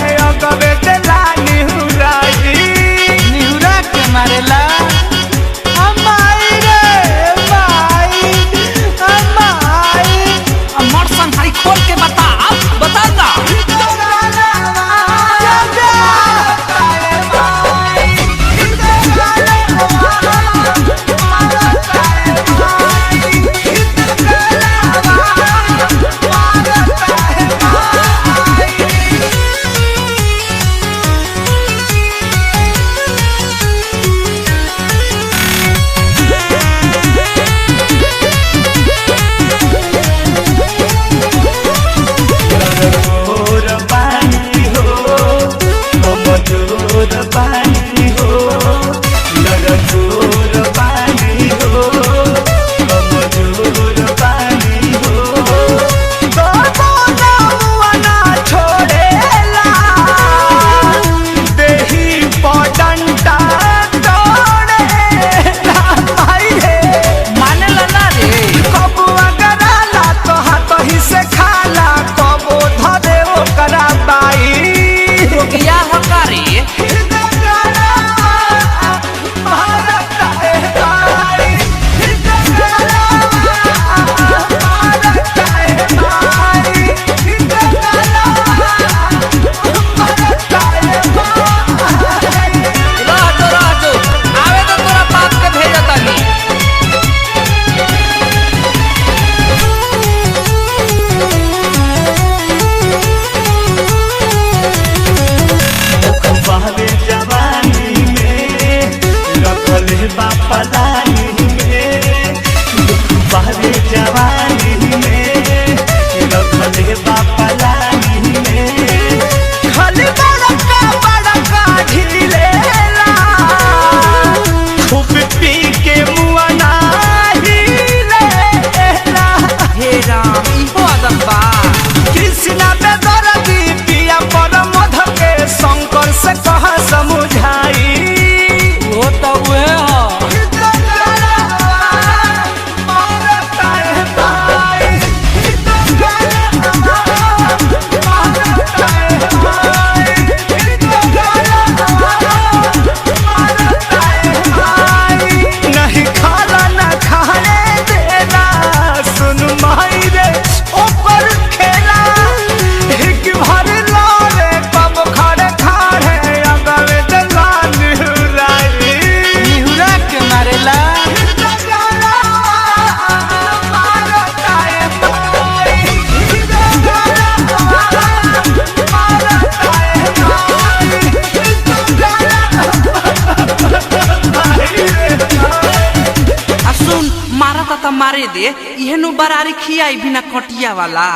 मारे दे इहेनु बरारी खियाई बिना कटिया वाला।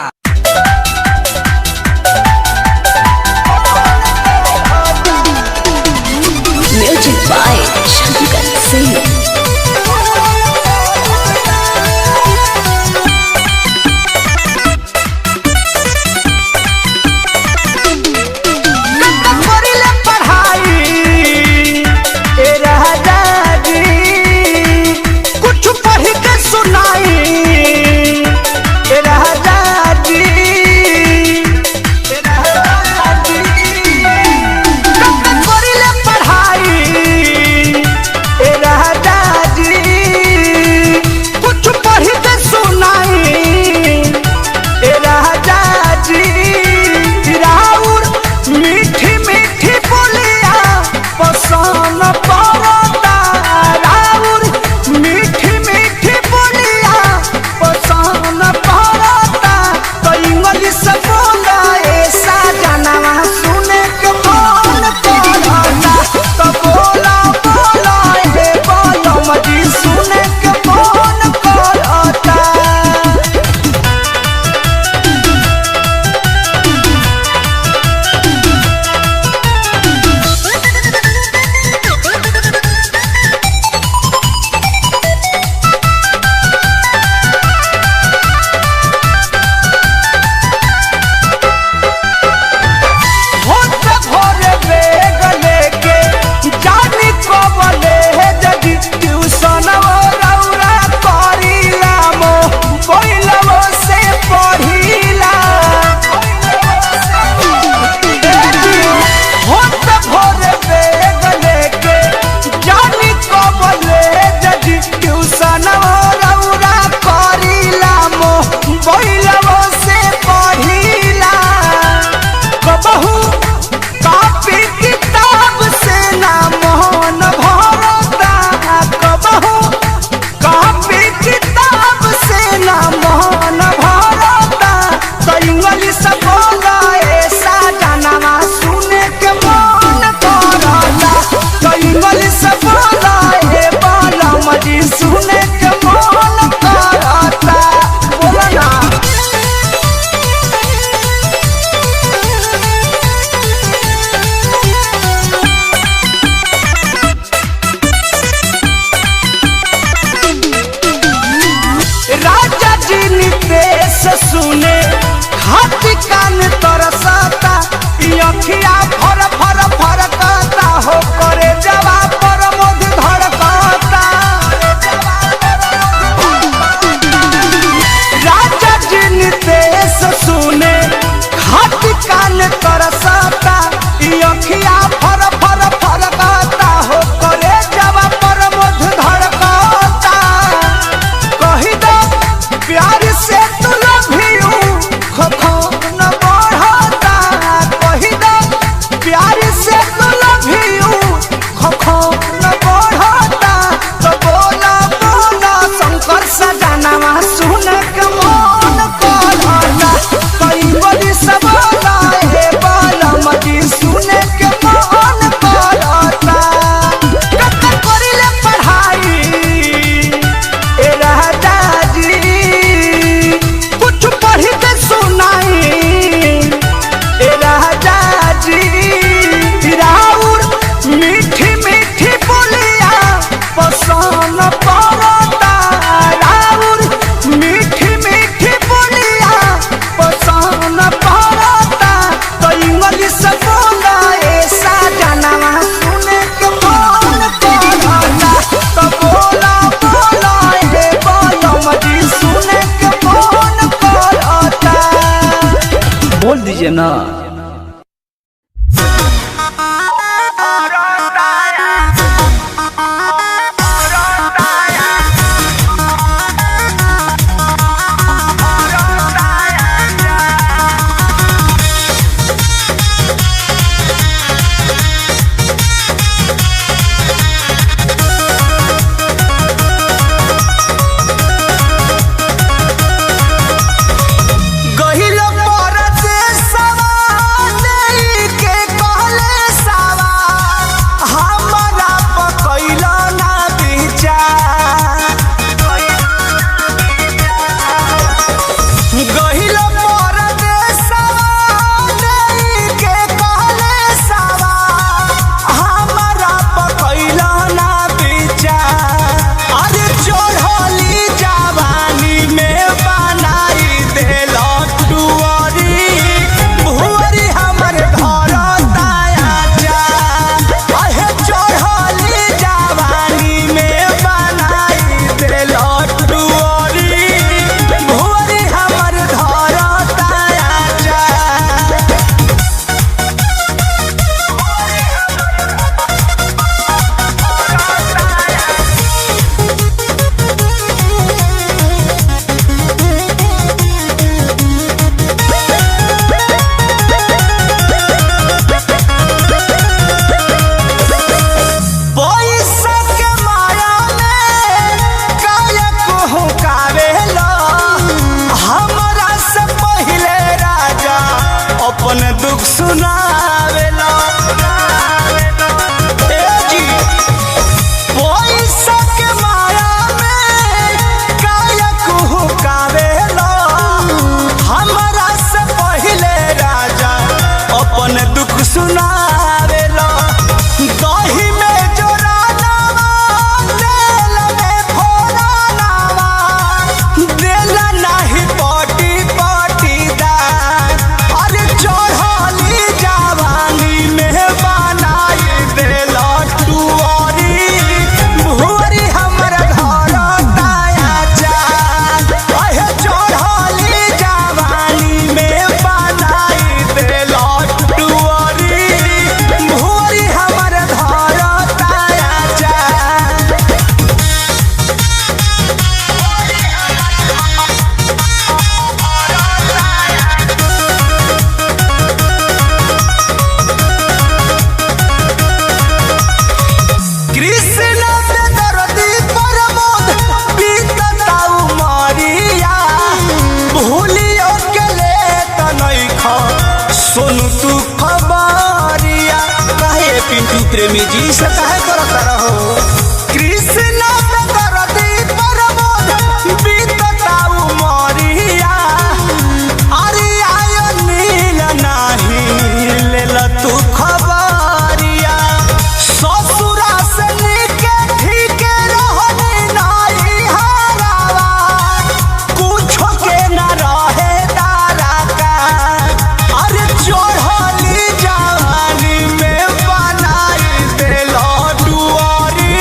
Music by Shankar Singh. दीजिए ना। गहिल परदेसवा प्रेमी जी से काहे करत रहो कृष्ण दरदी परमोद बीतता उमरिया अरे आयो नील नाही लेल तू खबरिया ससुरा से निके ठीक रहनी नाही हरावा कुछो के न रहे तारा का अरे चढ़ली जवानी में बनाई देलो डुअरी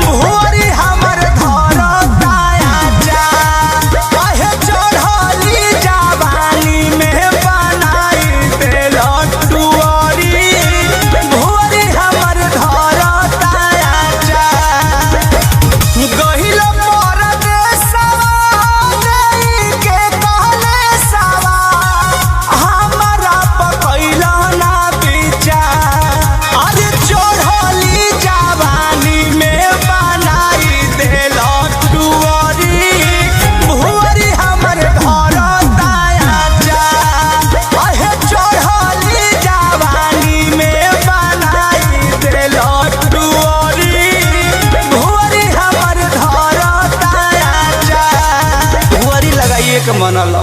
भोरी हमर धरताया जा कहे चढ़ली जवानी में बनाई देलो डुअरी भोरी हमर धरताया जा गहिल परदेसवा नहीं के कहले सवा हमरा पकैला ना विचार अरे चढ़ली जवानी में बनाई देलो डुअरी भुअरी हमर धरताया जा अहे चढ़ली जवानी में बनाई देलो डुअरी भुअरी हमर धरताया जा बुआरी लगाइए के मनल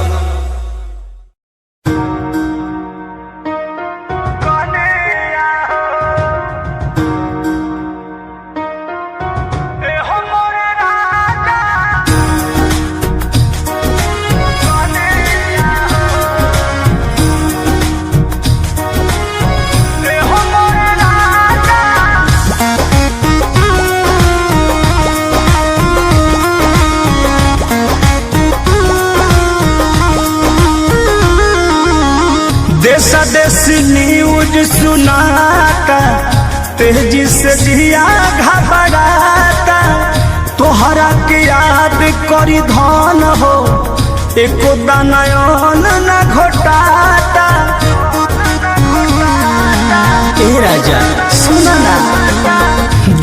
देशा देशी न्यूज सुनाता तेजी से जिया घबराता तोहरा के याद करी धन हो एको दानयन न घोटाता ए राजा सुना ना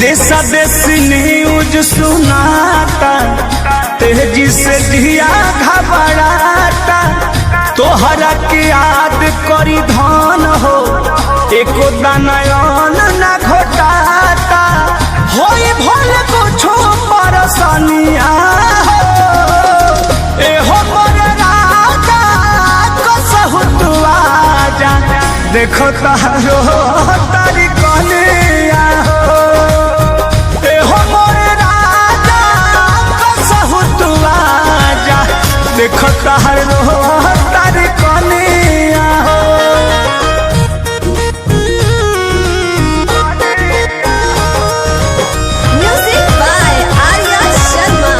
देशा देशी न्यूज सुनाता तेजी से जिया घबराता तोहरा के याद करी धन हो एको दानयन न घोटाता होई भल कुछो परसनिया हो एहो मोर राजा कसहु तू आजा देखो तारो तारी कनिया हो एहो मोर राजा कसहु तू आजा देखो तारो तारी कनिया हो Music by Arya Sharma.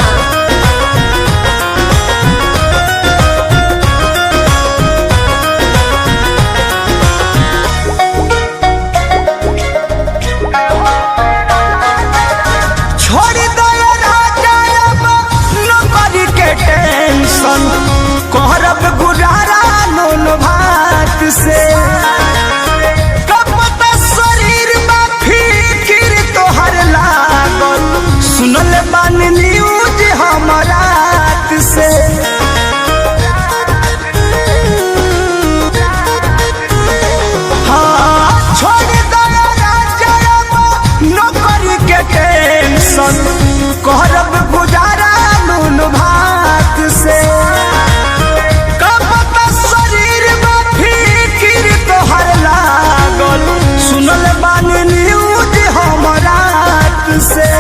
छोड़ दो राजा अब नौकरी के टेंशन करब गुजारा नून भात से कब तक शरीर में फिकिर तोहर लागल सुनल बानी न्यूज हमारा से हाँ छोड़ दो राजा अब नौकरी के टेंशन करब गुजारा नून भात से कब तक शरीर में फिकिर तोहर लागल सुनल बानी न्यूज हमरा से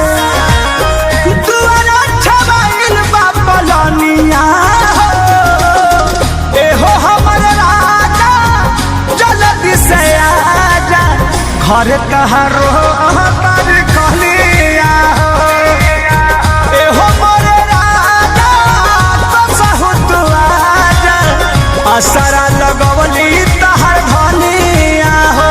दुआरा छबाइल बा पलनिया हो एहो हमर राजा जल्दी से आजा घर कहारो तार कहलिया हो एहो मोर राजा कसहु तू आजा असरा लगवली तहर धनिया हो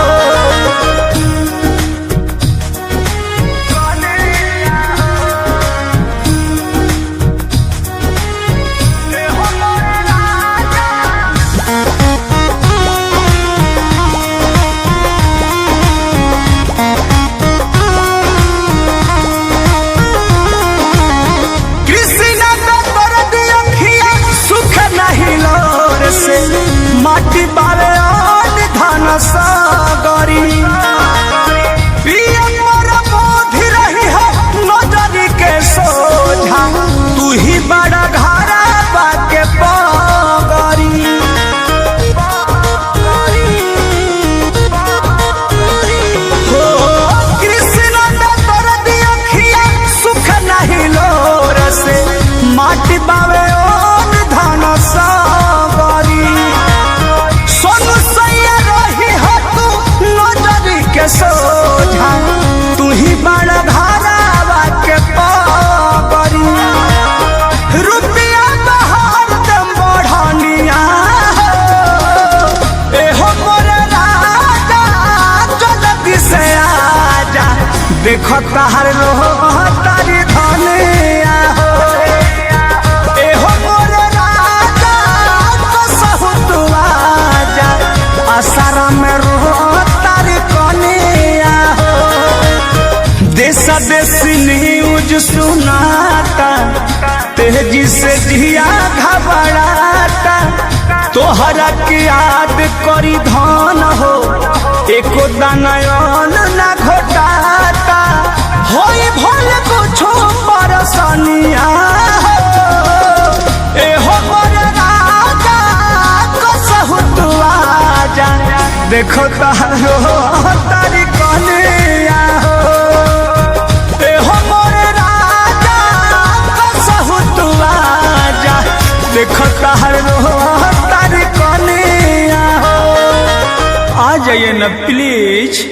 एहो मोर राजा माटी बावे के सोझा तू ही बड़ा धारावा के पावरी रुपया बहार दम बढ़निया एहो मोर राजा जल्दी से आजा देखो तहर लोह तारी धनिया एहो मोर राजा कसहु तू आजा आसारा में रोह तारी कनिया देश देशी न्यूज सुनाता तेजी से जिया घबराता तोहरा के याद करी धन हो एको दानयन ना घोटाता होई भल कुछो परसनिया एहो मोर राजा कसहु तू आजा देखो तारो तारी कनिया एहो मोर राजा कसहु तू आजा देखो तारो तारी कनिया आ जाइए न प्लीज।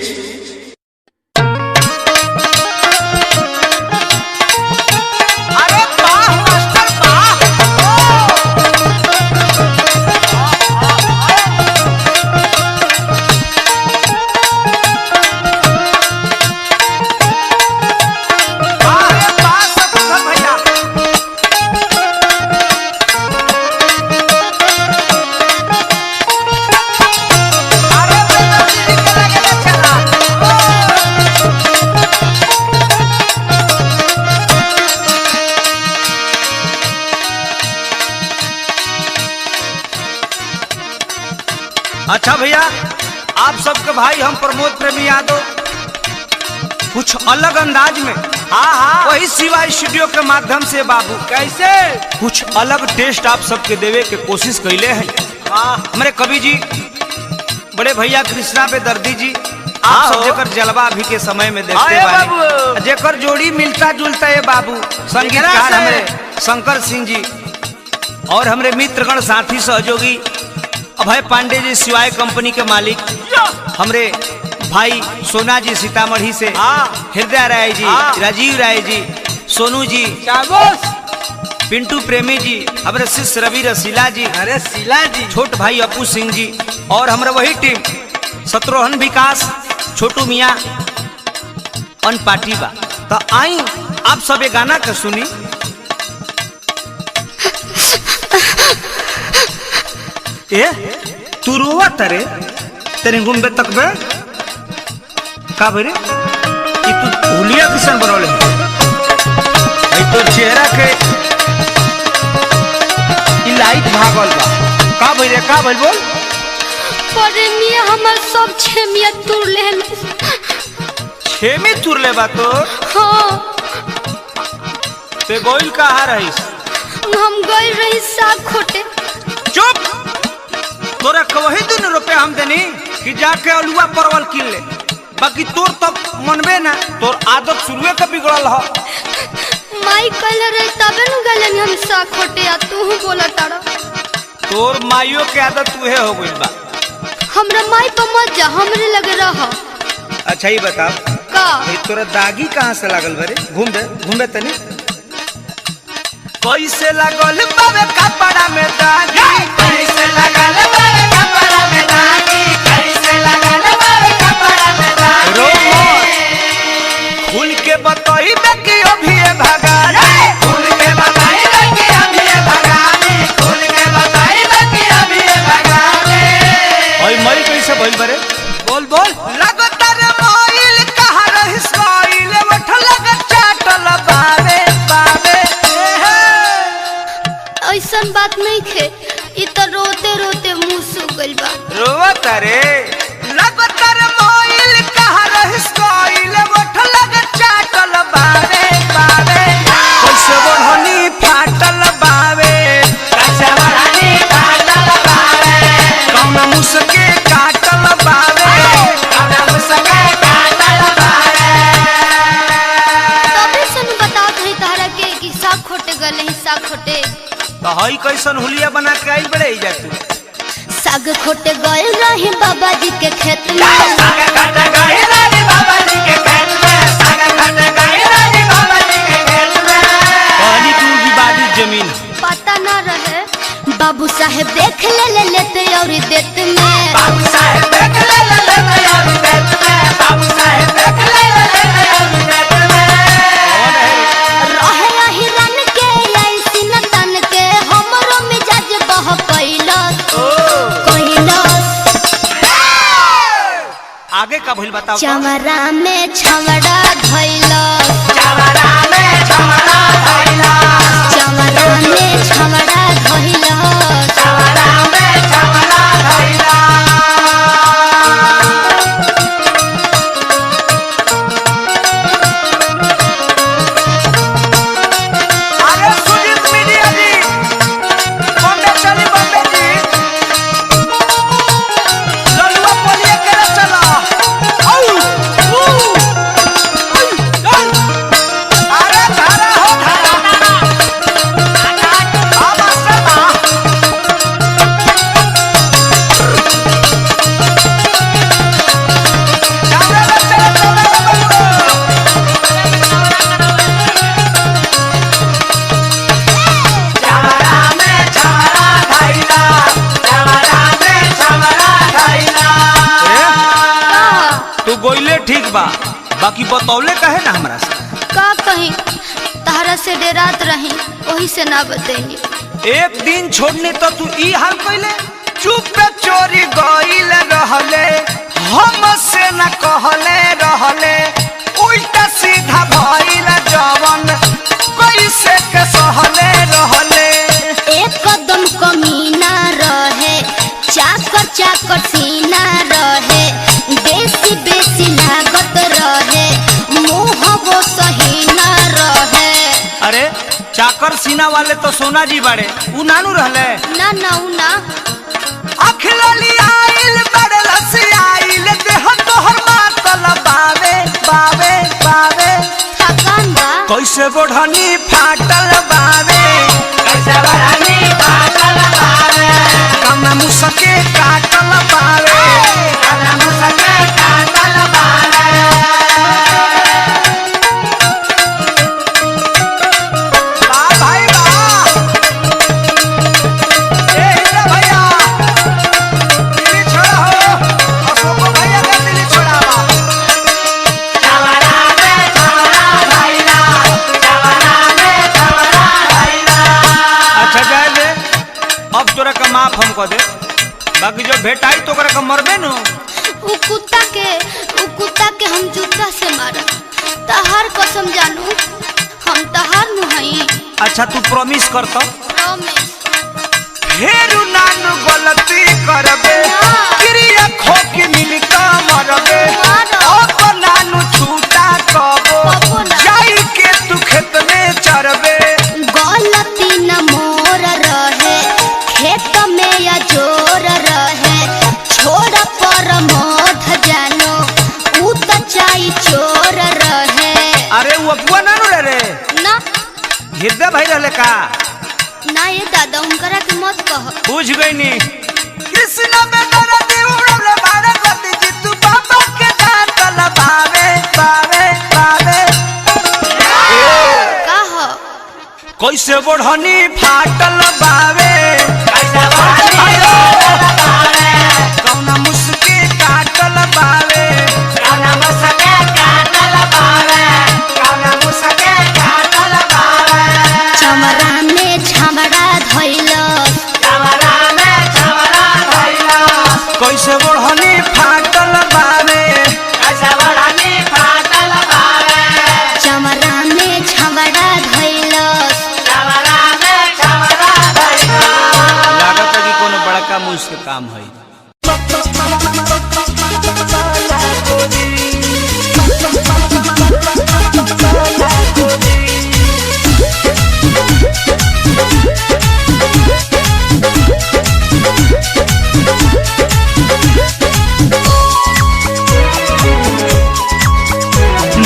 अच्छा भैया, आप सबके भाई हम प्रमोद प्रेमी यादव कुछ अलग अंदाज में वही शिवा स्टूडियो के माध्यम से बाबू कैसे कुछ अलग टेस्ट आप सबके देवे के कोशिश कैले हैं। हमारे कवि जी बड़े भैया कृष्णा पे दर्दी जी आप सब जेकर जलवा अभी के समय में देखते बाबू जेकर जोड़ी मिलता जुलता है बाबू संगीतकार हमारे शंकर सिंह जी और हमारे मित्रगण साथी सहयोगी अभय पांडे जी शिवाय कंपनी के मालिक हमरे भाई सोना जी सीतामढ़ी से हृदय राय जी राजीव राय जी सोनू जी पिंटू प्रेमी जी हमारे शिष्य रवि रसीला जी अरे शीला जी छोट भाई अपू सिंह जी और हमारे वही टीम शत्रुघ्न विकास छोटू मियाँ अन पार्टी बा तो आई आप सब ये गाना का सुनी। ए तू रोवा तरे तेरे घूमबे तक बे का भरे कि तू हुलिया किसन बनौले भाई तो चेहरा के लाइट भागल बा का भरे का भइल बोल परे मिया हमर सब छेमिया तुर लेन छेमी तुर ले बा तो हां ते गोइल कहां रहिस हम गइल रही साग खोटे। चुप तोरा कवही दिन रुपया हम देनी कि जाके अलुआ परवल किन ले बाकी तोर तब मनबे ना तोर आदत शुरुए के बिगड़ल ह माई कहले रही तबे न गलन हम साग खोटे आ तू बोला तारा तोर माइयो के आदत तुहे हो गइल बा हमरा माई पर मत जा हमरे लगे रह। अच्छा ही बता का तोरा दागी कहाँ से लागल बरे घूमबे तनी कैसे लागल बाबे कपड़ा में दागी कैसे लागल बाबे कपड़ा में दागी कैसे लागल बाबे कपड़ा में दागी रो खुल के बताई बे कि अभी भगानी खुल के बताई बे कि अभी भगानी खुल के बताई बे कि अभी भगानी ओए मई कैसे भइल बरे बोल बोल लगातार मोइल कहां रहिस मोइल उठल चाटल बावे बावे ऐसन बात नहीं खे इ त रोते रोते मुंह सूख गइल बा रोवत रे लगातार मोइल कहां रहिस कोइल उठल चाटल बावे बावे कैसे बढ़नी फाटल बावे कैसे बढ़नी फाटल बावे कौन मुसके काटल बावे कौन मुसके काटल बावे तबे सन बताओ थे तारा के कि साग खोटे गले ही साग खोटे तो हई कैसन हुलिया बना के आई बड़े जा तू साग खोटे गए रहे बाबा जी के खेत में साग काट गए भइल बताओ। चमरा में छमड़ा धइला, चमरा में छमड़ा धइला, चमरा में छमड़ा धइला, चमरा में छमड़ा धइला। अरे सुजीत मीडिया जी, बॉम्बे चली बॉम्बे जी, ललुआ बोलिए केरे चला। औ अरे धारा हो धारा, अब असला चमड़ा में चला चमड़ा में छमड़ा धइला, चमड़ा में छमड़ा धइला। तू गोइले ठीक बा, बाकी बतौले कहे ना हमरा से। का कहीं तहरा से डेरात रही, वही से ना बतेंगे। एक दिन छोड़ने तो तू ई हाल कइले, चुप पे चोरी गइल रहले, हमसे न कहले रहले, उल्टा सीधा भइल जवन कैसे के सहले रहले। एक कदम कमीना रहे, चाकर चाकर सीना रहे, बेसी बेसी लागत रहे, मुँह वो सही ना रहे। अरे चाकर सीना वाले तो सोना जी बाड़े, उ नानू रहले। ना ना उ ना, अखलली आइल बड़लस आइल, देह तोहर मातल बावे बावे बावे। थकान बा कैसे बढ़नी फाटल बावे, कैसे बढ़नी फाटल बावे, कमना मुसके काटल बावे, कमना मुसके काटल बावे। वाह भाई वाह, ए हिंदा भैया दिल्ली छोड़ा हो, अशोक भैया का दिल्ली छोड़ा बा। चमड़ा में छमड़ा धइला, चमड़ा में छमड़ा धइला। अच्छा जाए दे, अब तोरा का माफ हम कह दे, बाकी जो भेटाई तो ओकरा का मरबे नु। उ कुत्ता के हम जूता से मारा, तहार कसम जानू, हम तहार नु हई। अच्छा तू प्रॉमिस कर तो, प्रॉमिस। फेरू नानू गलती करबे, क्रिया खो के मिल का मरबे, अब नानू छूटा कबो, कबो ना। जाई के तू खेत में चरबे। गलती न मोर रहे, खेत में या जोर रहे, छोड़ पर मोध जानो, उ त चाई चोर रहे। अरे वो अबुआ नानू रे ना हृदय भाई रहले का, ना ये दादा उनकरा के मत कह। बुझ गई नी। कृष्ण में दर्द उड़ले बारे गति जी, तू बाबा के दांतल बावे बावे बावे। का हो कैसे बढ़नी फाटल बावे, कैसे बढ़नी फाटल बावे, कौना मुसके काटल बावे, कौना मुसके काटल बावे, कौना मुसके काटल बावे। चमरा में छमड़ा धइलस, चमड़ा में छमड़ा धइला, कैसे बढ़नी फाटल बावे, कैसे बढ़नी फाटल बावे, चमरा में छमड़ा धइलस। चमड़ा में छमड़ा धइला। लागत है कि कोनो बड़का मुश्किल काम है।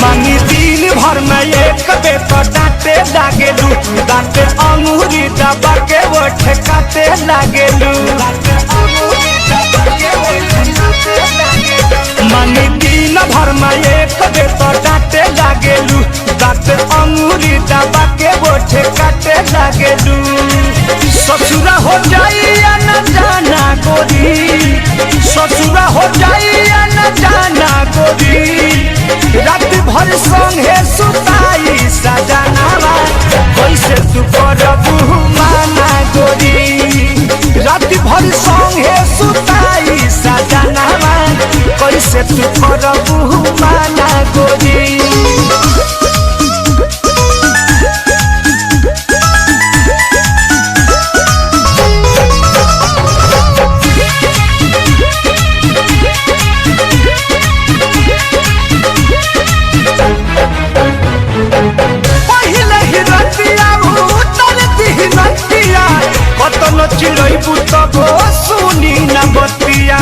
मांगी दिन भर में एक बेटा डांटे लागेलू, दांते अंगूरी दबा के वो ठेकाते लागेलू। मांगी दिन भर में एक बेटा डांटे लागेलू, दांते अंगूरी दबा के वो ठेकाते लागेलू। ससुरा हो जाई या न जाना गोरी, ससुरा हो जाई या न जाना गोरी, रात भर संगे सुताई सजनावा, कैसे तू करबू माना गोरी, रात भर संगे सुताई सजनावा, कैसे तू करबू माना गोरी। कतनो चिलैबू तब सुनी न बतिया,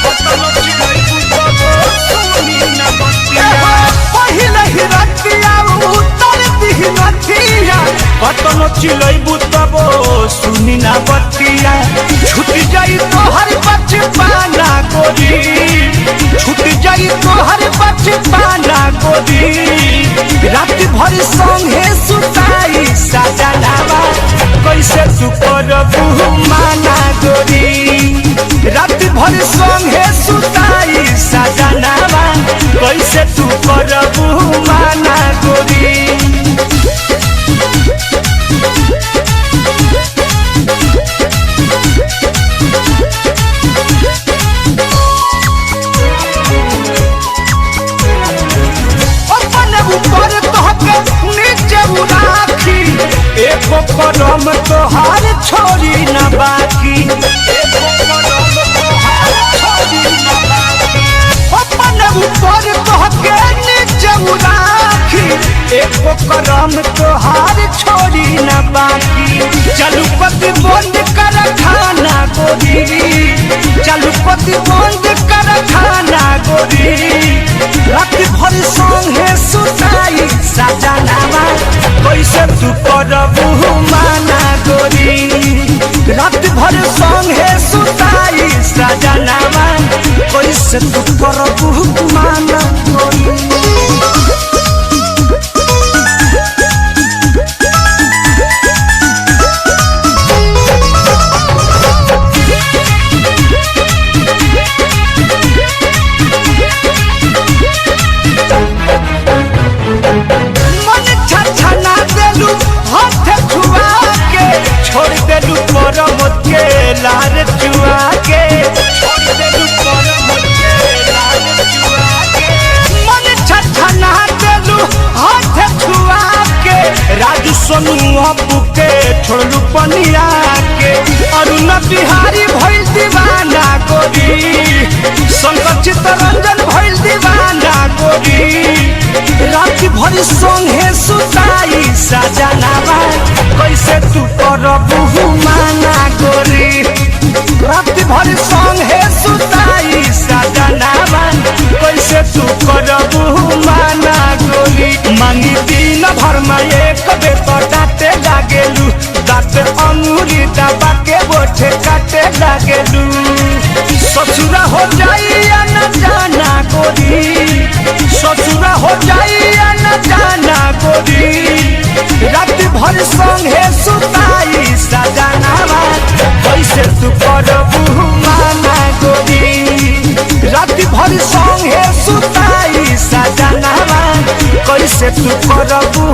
कतनो चिलैबू तब सुनी न बतिया। पहिले ही रतिया उतर दिही नथिया, कतनो चिलैबू तब सुनी न बतिया। छूट जाई तोहर बचपना गोरी, छूट जाई तोहर बचपना गोरी। रात भर संगे सुताई सजनावा, कैसे तू करबू माना गोरी। रात भर संगे सुताई सजनावा, कैसे तू करबू माना गोरी। एको करम तोहार छोड़ी न बाकी, एको करम तोहार छोड़ी न बाकी। अपन ऊपर तोहके नीचे राखी, एको करम तोहार छोड़ी न बाकी। चलू पति बंद कर खाना गोरी, चलू पति बंद कर खाना गोरी। रात भर संगे सुताई सजनावा, कैसे तू करबू माना गोरी। रात भर संगे सुताई सजनावा, कैसे तू करबू माना गोरी। लार चुआ के छोड़ देलू परम के लार चुआ के। मन छछना देलू हाथ छुआ के, राजू सोनू अबू के छोड़लू पनिया के। अरुण बिहारी भइल दीवाना गोरी, शंकर चित्तरंजन भइल दीवाना गोरी। रात भर संगे सुताई सजनावा, कैसे तू करबू माना गोरी। रात भर संगे सुताई सजनावा, कैसे तू करबू माना गोरी। मांगी दिन भर में एक बेर तो डांटे लागेलू, दांत अंगूरी दबा के बोठे काटे लागेलू। ससुरा हो जाई न जाना गोरी, ससुरा हो जाई न जाना गोरी। रात भर संगे सुताई सजनावा, कैसे तू करबू माना गोरी। रात भर संगे सुताई सजनावा, कैसे तू करबू